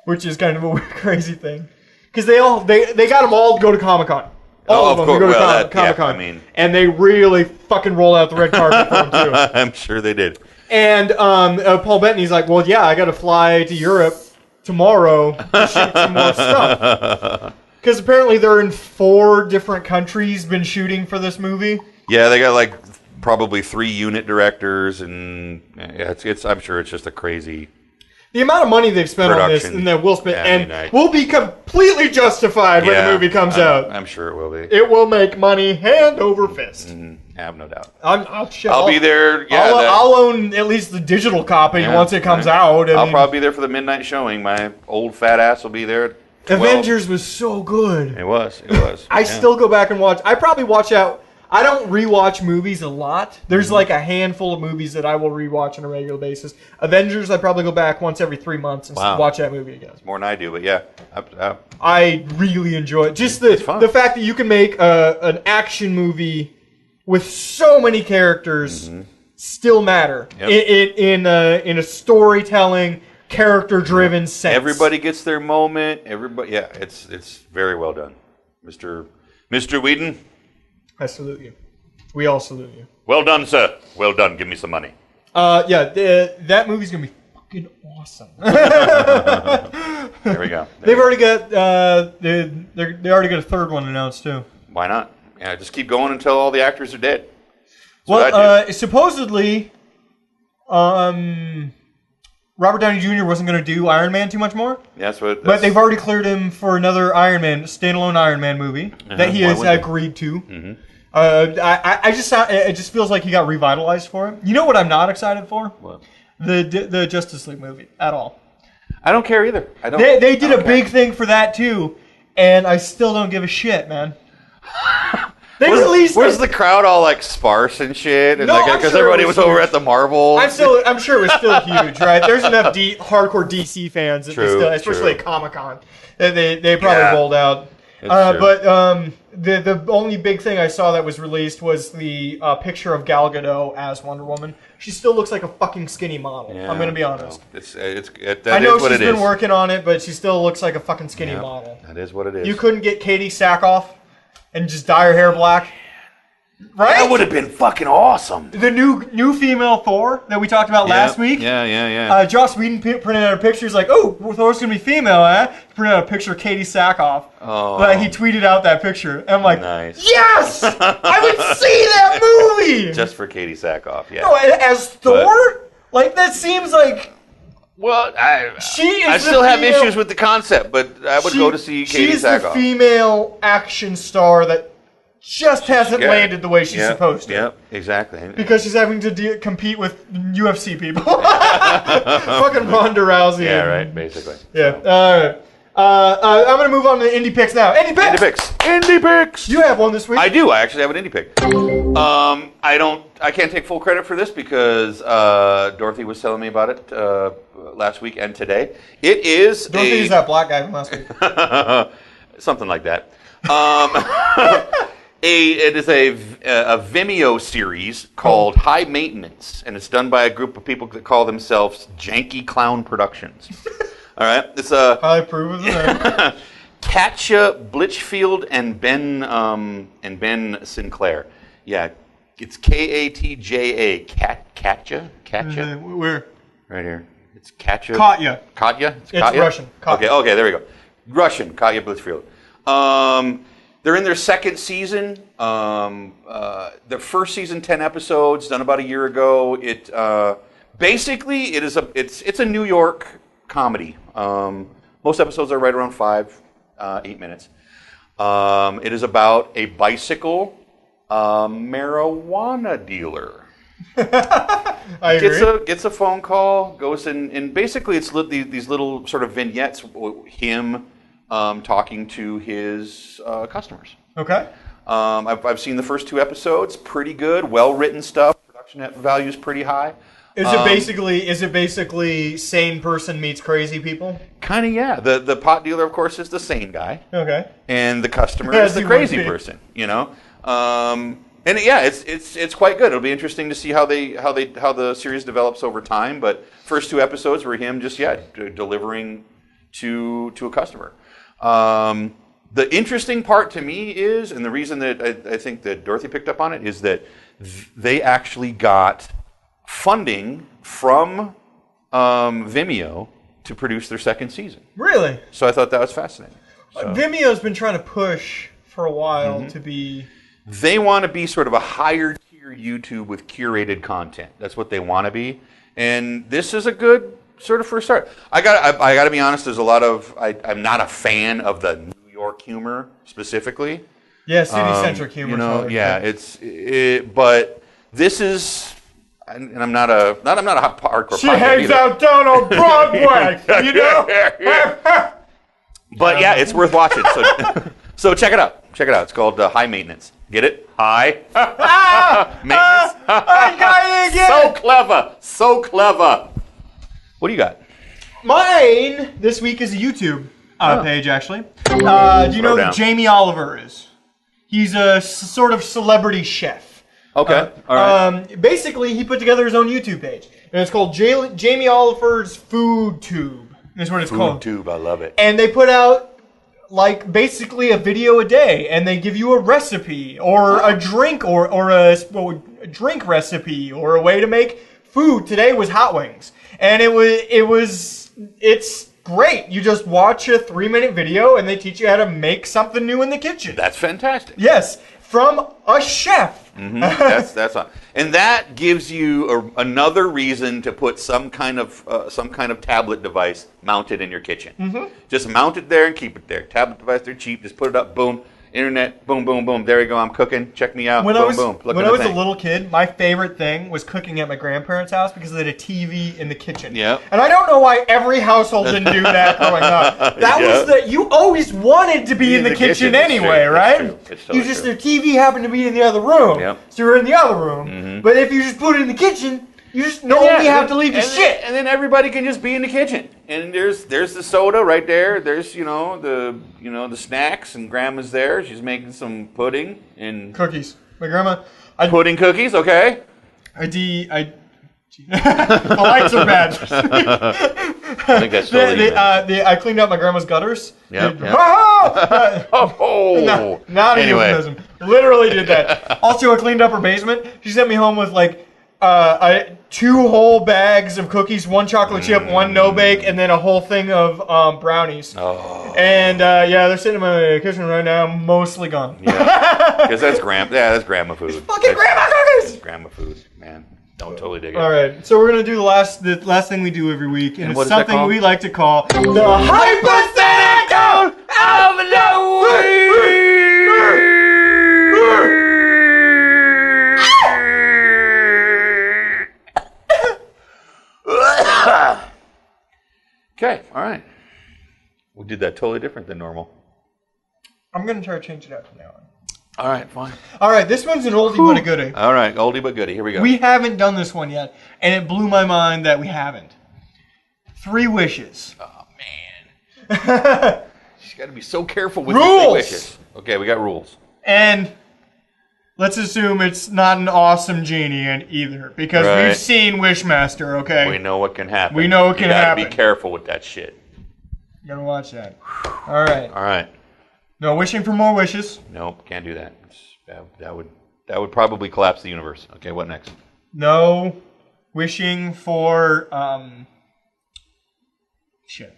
which is kind of a weird, crazy thing. Because they got them all to go to Comic-Con. All of them to go to Comic-Con. And they really fucking roll out the red carpet for them, too. I'm sure they did. And Paul Bettany's like, well, yeah, I got to fly to Europe tomorrow to shoot some more stuff. Because apparently they're in 4 different countries been shooting for this movie. Yeah, they got like probably 3 unit directors, and it's. I'm sure it's just a crazy. The amount of money they've spent on this, and that will spend, will be completely justified when the movie comes out. I'm sure it will be. It will make money hand over fist. I have no doubt. I'll be there. Yeah, I'll own at least the digital copy once it comes out. I'll probably be there for the midnight showing. My old fat ass will be there. Avengers was so good. It was. I still go back and watch. I probably watch out. I don't rewatch movies a lot. There's like a handful of movies that I will rewatch on a regular basis. Avengers, I probably go back once every 3 months and watch that movie again. It's more than I do, but yeah. I really enjoy it. Just the fact that you can make an action movie with so many characters still matter in a storytelling, character-driven sense. Everybody gets their moment. It's very well done, Mr. Whedon. I salute you. We all salute you. Well done, sir. Well done. Give me some money. That movie's gonna be fucking awesome. There we go. They've already got they already got a third one announced too. Why not? Yeah, just keep going until all the actors are dead. Supposedly, Robert Downey Jr. wasn't going to do Iron Man too much more. But they've already cleared him for another standalone Iron Man movie that he has agreed to. It just feels like he got revitalized for him. You know what I'm not excited for? What? The Justice League movie at all. I don't care either. They did a big thing for that too, and I still don't give a shit, man. Where's the crowd all like sparse and shit? And because everybody was over at the Marvel. I'm sure it was still huge, right? There's enough hardcore DC fans that especially at Comic-Con, they probably rolled out. The only big thing I saw that was released was the picture of Gal Gadot as Wonder Woman. She still looks like a fucking skinny model. Yeah, I'm going to be honest. I know she's been working on it, but she still looks like a fucking skinny model. That is what it is. You couldn't get Katie Sackhoff and just dye her hair black, right? That would have been fucking awesome. The new female Thor that we talked about last week. Yeah. Joss Whedon printed out a picture. He's like, "Oh, Thor's gonna be female, eh?" Printed out a picture of Katie Sackhoff. Oh. He tweeted out that picture. And I'm like, nice. Yes, I would see that movie just for Katie Sackhoff. Yeah. No, as Thor, that seems like Well, I is still have female, issues with the concept, but I would go to see Katie She's Sackhoff. the female action star that just hasn't landed the way she's supposed to. Yep, exactly. Because she's having to compete with UFC people. Fucking Ronda Rousey. Yeah, right, basically. Yeah, all right. I'm going to move on to the indie picks now. Indie picks! You have one this week? I do. I actually have an indie pick. I can't take full credit for this because Dorothy was telling me about it last week and today. It is Dorothy is that black guy from last week. Something like that. It is a Vimeo series called High Maintenance, and it's done by a group of people that call themselves Janky Clown Productions. All right, it's I approve of that. Katja Blitchfield and Ben Sinclair. Yeah, it's Katja. Katja. Where? Right here. It's Katja. Katya. Katya. It's Katya? Russian. Katya. Okay. There we go. Russian. Katja Blitchfield. They're in their second season. Their first season, 10 episodes, done about a year ago. It basically it's a New York comedy. Most episodes are right around 8 minutes. It is about a bicycle marijuana dealer. I agree. Gets a phone call, goes in, and basically it's these little sort of vignettes. Him talking to his customers. Okay. I've seen the first 2 episodes. Pretty good, well written stuff. Production value is pretty high. Is it basically sane person meets crazy people? Kind of, yeah. The pot dealer, of course, is the sane guy. Okay. And the customer is the crazy person. You know. And yeah, it's quite good. It'll be interesting to see how the series develops over time. But first 2 episodes were him just delivering to a customer. The interesting part to me is, and the reason that I think that Dorothy picked up on it, is that they actually got funding from Vimeo to produce their second season. Really? So I thought that was fascinating. Vimeo's been trying to push for a while to be... They want to be sort of a higher tier YouTube with curated content. That's what they want to be. And this is a good sort of first start. I got to be honest, there's a lot of... I'm not a fan of the New York humor specifically. Yeah, city-centric humor. But this is... And I'm not a hardcore. She hangs out down on Broadway, you know. But yeah, it's worth watching. So check it out. It's called High Maintenance. Get it? High Maintenance. I got it again. So clever. What do you got? Mine this week is a YouTube page, actually. Do you know who Jamie Oliver is? He's a sort of celebrity chef. Okay. All right. Basically, he put together his own YouTube page, and it's called Jamie Oliver's Food Tube. That's what it's called. Food Tube, I love it. And they put out basically a video a day, and they give you a recipe or a drink or a drink recipe or a way to make food. Today was hot wings, and it's great. You just watch a 3-minute video, and they teach you how to make something new in the kitchen. That's fantastic. Yes, from a chef. Mm-hmm. That's on. And that gives you another reason to put some kind of tablet device mounted in your kitchen. Mm-hmm. Just mount it there and keep it there. Tablet device, they're cheap. Just put it up. Boom. Internet. Boom. Boom. Boom. There you go. I'm cooking. Check me out. Boom. Look when I was a little kid, my favorite thing was cooking at my grandparents' house because they had a TV in the kitchen. Yeah. And I don't know why every household didn't do that growing up. You always wanted to be in the kitchen anyway, right? It's totally true. Their TV happened to be in the other room. Yep. So you're in the other room. Mm-hmm. But if you just put it in the kitchen, you just have to leave your shit. And then everybody can just be in the kitchen. And there's the soda right there. There's the snacks, and Grandma's there. She's making some pudding and cookies. My grandma. Pudding cookies, okay. The lights are bad. I think that's totally I cleaned out my grandma's gutters. Yep. Not a euphemism. Literally did that. Also, I cleaned up her basement. She sent me home with 2 whole bags of cookies, 1 chocolate chip, 1 no bake, and then a whole thing of brownies. Oh. And they're sitting in my kitchen right now, mostly gone. Yeah, because that's grandma food. It's fucking grandma cookies. Grandma food, man. Don't totally dig it. All right, so we're gonna do the last thing we do every week, and it's something we like to call the hypothetical of the week. Okay, all right. We did that totally different than normal. I'm gonna try to change it up from now on. All right, fine. All right, this one's an oldie but a goodie. All right, oldie but goodie. Here we go. We haven't done this one yet, and it blew my mind that we haven't. 3 wishes. Oh, man. She's got to be so careful with Rules! the 3 wishes. Okay, we got rules. And let's assume it's not an awesome genie either, because we've seen Wishmaster, okay? We know what can happen. We know what can happen. You got to be careful with that shit. You gotta watch that. All right. All right. No wishing for more wishes. Nope, can't do that. That would probably collapse the universe. Okay, what next? No wishing for shit.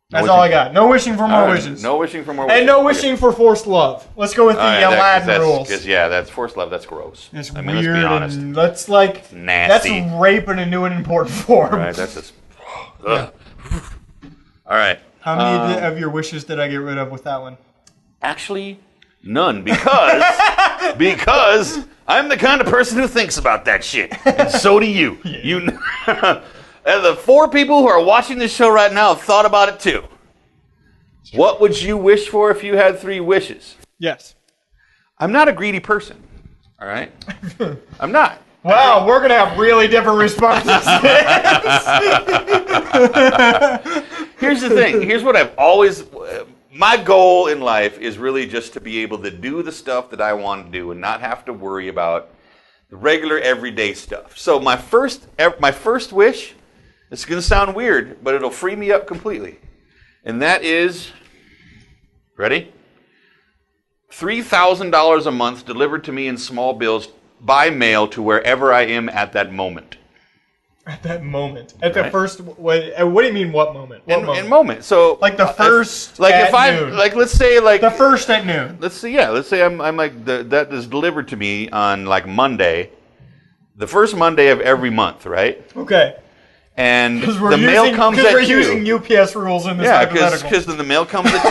That's all I got. No wishing for more wishes. No wishing for more wishes. And no wishing for forced love. Let's go with the Aladdin rules. That's forced love. That's gross. It's weird. Let's be honest. And that's like it's nasty. That's rape in a new and important form. Right. That's just. Ugh. All right. How many of your wishes did I get rid of with that one? Actually, none, because I'm the kind of person who thinks about that shit, and so do you. Yeah. You, and the 4 people who are watching this show right now have thought about it too. What would you wish for if you had 3 wishes? Yes. I'm not a greedy person. All right, I'm not. Wow, we're gonna have really different responses. Here's the thing. Here's what I've always. My goal in life is really just to be able to do the stuff that I want to do and not have to worry about the regular everyday stuff. So my first wish, it's going to sound weird, but it'll free me up completely. And that is, ready? $3,000 a month delivered to me in small bills by mail to wherever I am at that moment. At that moment. At the first. What do you mean? What moment? What moment? In moment. So like the first. Like at if I noon. like, let's say like the first at noon. Let's say I'm like that is delivered to me on like Monday, the first Monday of every month, right? Okay. And the mail comes at 2. Because we're using UPS rules in this hypothetical. because then the mail comes at 2.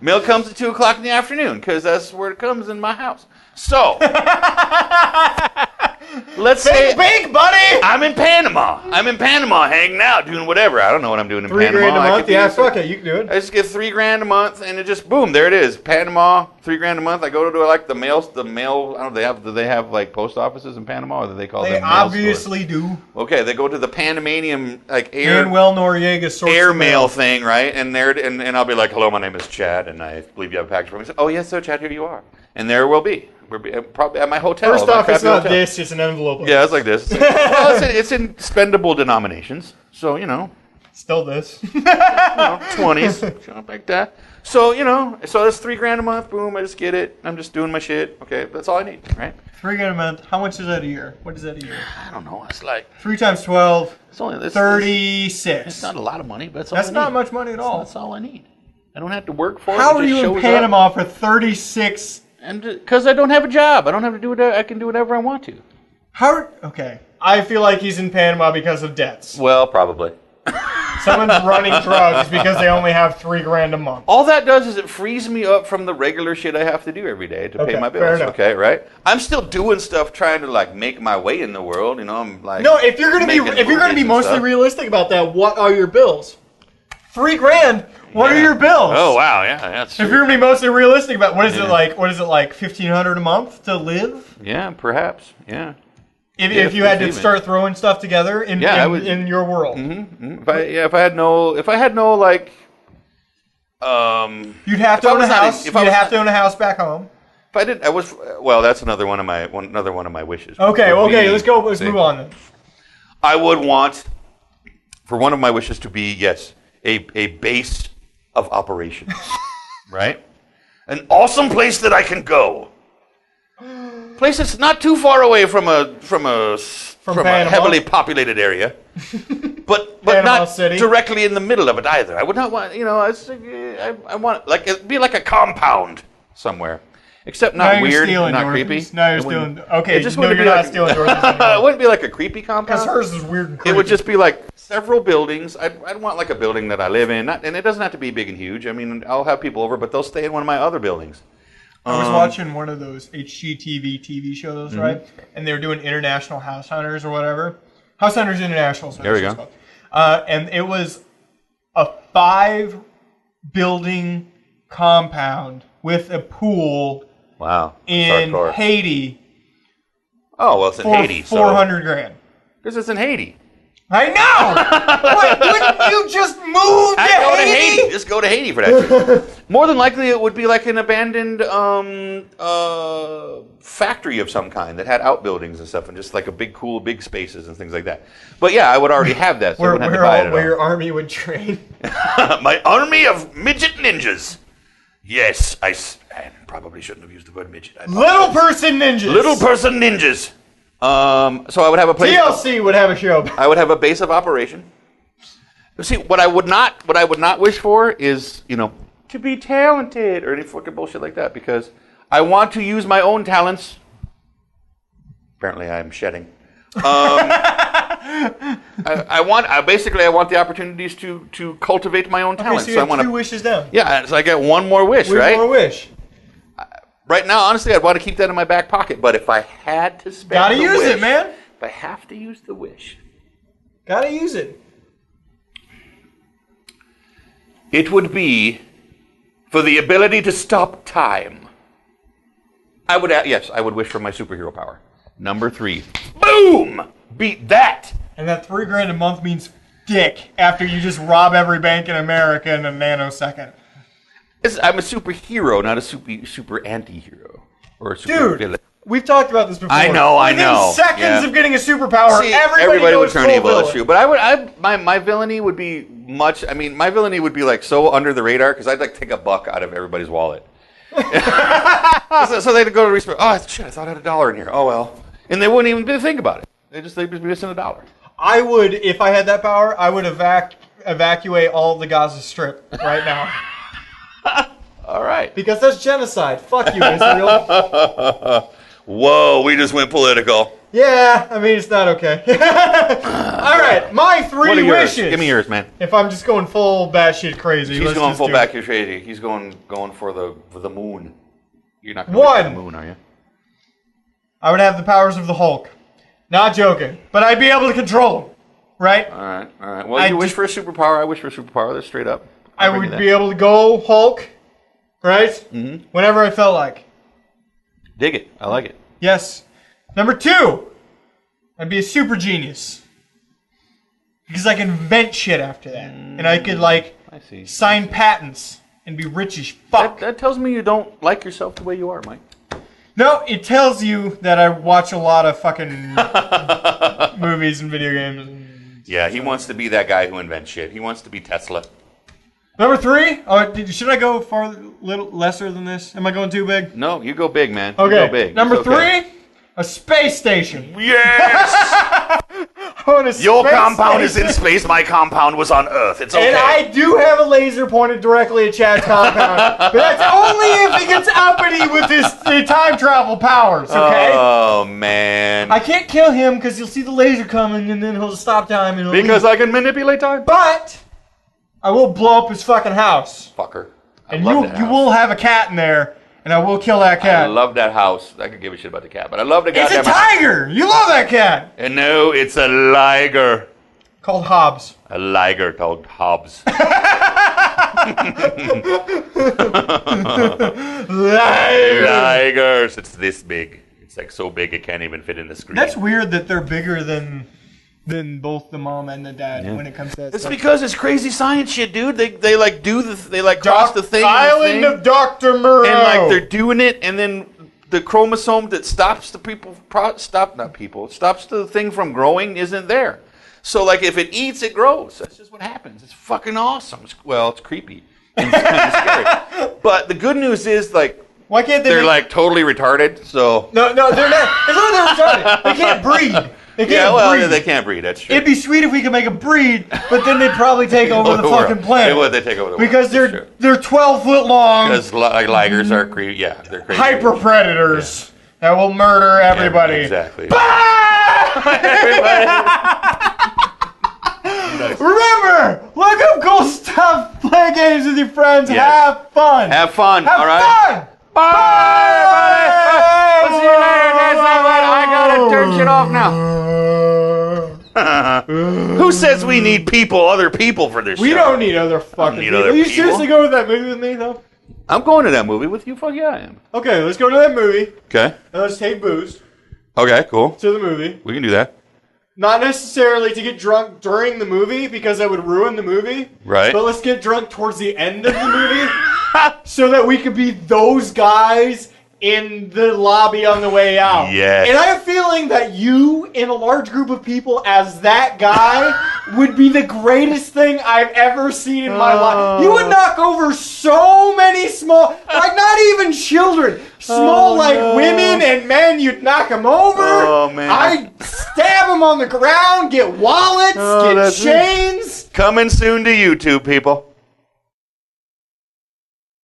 Mail comes at 2 o'clock in the afternoon because that's where it comes in my house. So. Let's say, big, buddy! I'm in Panama, hanging out, doing whatever. I don't know what I'm doing in Panama. $3,000 a month? Yeah, fuck it. You can do it. I just get $3,000 a month, and it just, boom, there it is. Panama, $3,000 a month. I go to like the mail, I don't know, do they have like post offices in Panama, or do they call them mail obviously stores? do. Okay, they go to the Panamanian, like, Manuel Noriega sorts air mail thing, right? And I'll be like, hello, my name is Chad, and I believe you have a package for me. Oh, yes, sir, Chad, here you are. And there we'll be. We're probably at my hotel. First off, it's not this, it's an envelope. Yeah, it's like this. It's in spendable denominations. So, Still this. 20s, something like that. So, so that's $3,000 a month. Boom, I just get it. I'm just doing my shit. Okay, that's all I need, right? $3,000 a month. How much is that a year? What is that a year? I don't know. It's like 3 times 12. It's only 36. It's not a lot of money, but that's not much money at all. That's all I need. I don't have to work for it. How are you in Panama for 36? And because I don't have a job, I don't have to do whatever. I can do whatever I want to. Okay. I feel like he's in Panama because of debts. Well, probably. Someone's running drugs because they only have $3,000 a month. All that does is it frees me up from the regular shit I have to do every day to pay my bills. Fair enough. Okay, right? I'm still doing stuff trying to like make my way in the world. I'm like if you're gonna be mostly realistic about that, what are your bills? $3,000. What are your bills? Oh wow, yeah, that's true. If you're gonna be mostly realistic about what is it like $1,500 a month to live? Yeah, perhaps. Yeah. If you had to start throwing stuff together in your world. Mm-hmm. If I had no like you'd have to own a house. You'd have to own a house back home. If I didn't, that's another one of my wishes. Okay, let's go. Let's move on then. I would want for one of my wishes to be a base of operations, right? An awesome place that I can go. Place that's not too far away from a heavily populated area, but not City. Directly in the middle of it either. I would not want, I want like it'd be like a compound somewhere. Except not now weird, you're not Dorothy's. creepy. Now you're stealing. Okay, it just no, wouldn't you're be not like, stealing Dorothy's It anymore. wouldn't be like a creepy compound. Because hers is weird and creepy. It would just be like several buildings. I'd want like a building that I live in, and it doesn't have to be big and huge. I mean, I'll have people over, but they'll stay in one of my other buildings. I was watching one of those HGTV TV shows, right? And they were doing International House Hunters or whatever. House Hunters International. There we go. And it was a 5-building compound with a pool. Wow. In Haiti. Oh, well, it's in Haiti. $400,000. Because it's in Haiti. I know! Wouldn't you just move to Haiti? Just go to Haiti for that shit. More than likely, it would be like an abandoned factory of some kind that had outbuildings and stuff, and just like a big, cool, big spaces and things like that. But yeah, I would already have that, so I wouldn't have to buy it at all. Where your army would train. My army of midget ninjas. Yes, I probably shouldn't have used the word midget. Little person ninjas. Little person ninjas. So I would have a place. TLC would have a show. I would have a base of operation. See, what I would not wish for is, to be talented or any fucking bullshit like that, because I want to use my own talents. Apparently, I'm shedding. I want the opportunities to cultivate my own talents. So you have 2 wishes down. Yeah, so I get one more wish, right? One more wish. Right now, honestly, I'd want to keep that in my back pocket. But if I had to spend Gotta use it, man. If I have to use the wish. Gotta use it. It would be for the ability to stop time. I would wish for my superhero power. Number 3. Boom! Beat that! And that $3,000 a month means dick after you just rob every bank in America in a nanosecond. I'm a superhero, not a super anti-hero. Or a super villain. We've talked about this before. I know. Within seconds of getting a superpower, everybody would turn evil. That's true. But my villainy would be much. I mean, my villainy would be like so under the radar because I'd like take $1 out of everybody's wallet. So they'd go to research. Oh shit! I thought I had $1 in here. Oh well, and they wouldn't even think about it. They'd just be missing $1. I would, if I had that power, I would evacuate all of the Gaza Strip right now. All right. Because that's genocide. Fuck you, Israel. Whoa, we just went political. Yeah, I mean, it's not okay. All right, my 3 wishes. Give me yours, man. If I'm just going full batshit crazy. He's going full batshit crazy. He's going for the moon. You're not going to the moon, are you? I would have the powers of the Hulk. Not joking. But I'd be able to control him. Right? All right. Well, you wish for a superpower. I wish for a superpower. That's straight up. I would be able to go Hulk. Right? Mm-hmm. Whenever I felt like. Dig it. I like it. Yes. Number 2. I'd be a super genius. Because I can invent shit after that. And I could, sign patents and be rich as fuck. That tells me you don't like yourself the way you are, Mike. No, it tells you that I watch a lot of fucking movies and video games. Yeah, he wants to be that guy who invents shit. He wants to be Tesla. Number 3? Should I go far little lesser than this? Am I going too big? No, you go big, man. Okay. You go big. Number 3, a space station. Yes! Your compound is in space. My compound was on Earth. It's okay. And I do have a laser pointed directly at Chad's compound. But that's only if he gets uppity with his time travel powers, okay? Oh, man. I can't kill him because you'll see the laser coming and then he'll stop time. And because I can manipulate time? But I will blow up his fucking house. Fucker. And you will have a cat in there, and I will kill that cat. I love that house. I could give a shit about the cat, but I love the goddamn house. It's a tiger! You love that cat! And no, it's a liger. Called Hobbs. A liger called Hobbs. Ligers. It's this big. It's like so big it can't even fit in the screen. That's weird that they're bigger than both the mom and the dad when it comes to that It's stuff. because it's crazy science shit, dude. They cross the thing. Island of Dr. Moreau. And they're doing it, and then the chromosome that stops the thing from growing isn't there. So if it eats, it grows. That's just what happens. It's fucking awesome. It's creepy. It's kind of scary. But the good news is why can't they? They're totally retarded. So no, they're not. It's not that they're retarded. They can't breed. They can't breed. They can't breed. That's true. It'd be sweet if we could make a breed, but then they'd probably take over the fucking planet. They would. They take over the world. Because they're 12 foot long. Because ligers are crazy. Yeah, they're crazy. Hyper predators that will murder everybody. Yeah, exactly. Everybody. Remember, look up cool stuff. Play games with your friends. Yes. Have fun. Have fun. Have all right. fun. Bye, everybody. We'll see you later, guys. I gotta turn shit off now. Who says we need other people for this show? We don't need other fucking people. Are you seriously going to that movie with me, though? I'm going to that movie with you. Fuck yeah, I am. Okay, let's go to that movie. Okay. And let's take booze Okay, cool. to the movie. We can do that. Not necessarily to get drunk during the movie, because that would ruin the movie. Right. But let's get drunk towards the end of the movie so that we could be those guys in the lobby on the way out. Yes. And I have a feeling that you, in a large group of people, as that guy, would be the greatest thing I've ever seen in my life. You would knock over so many small, like not even children, small women and men, you'd knock them over. Oh, man. I'd stab them on the ground, get wallets, get chains. Coming soon to YouTube, people.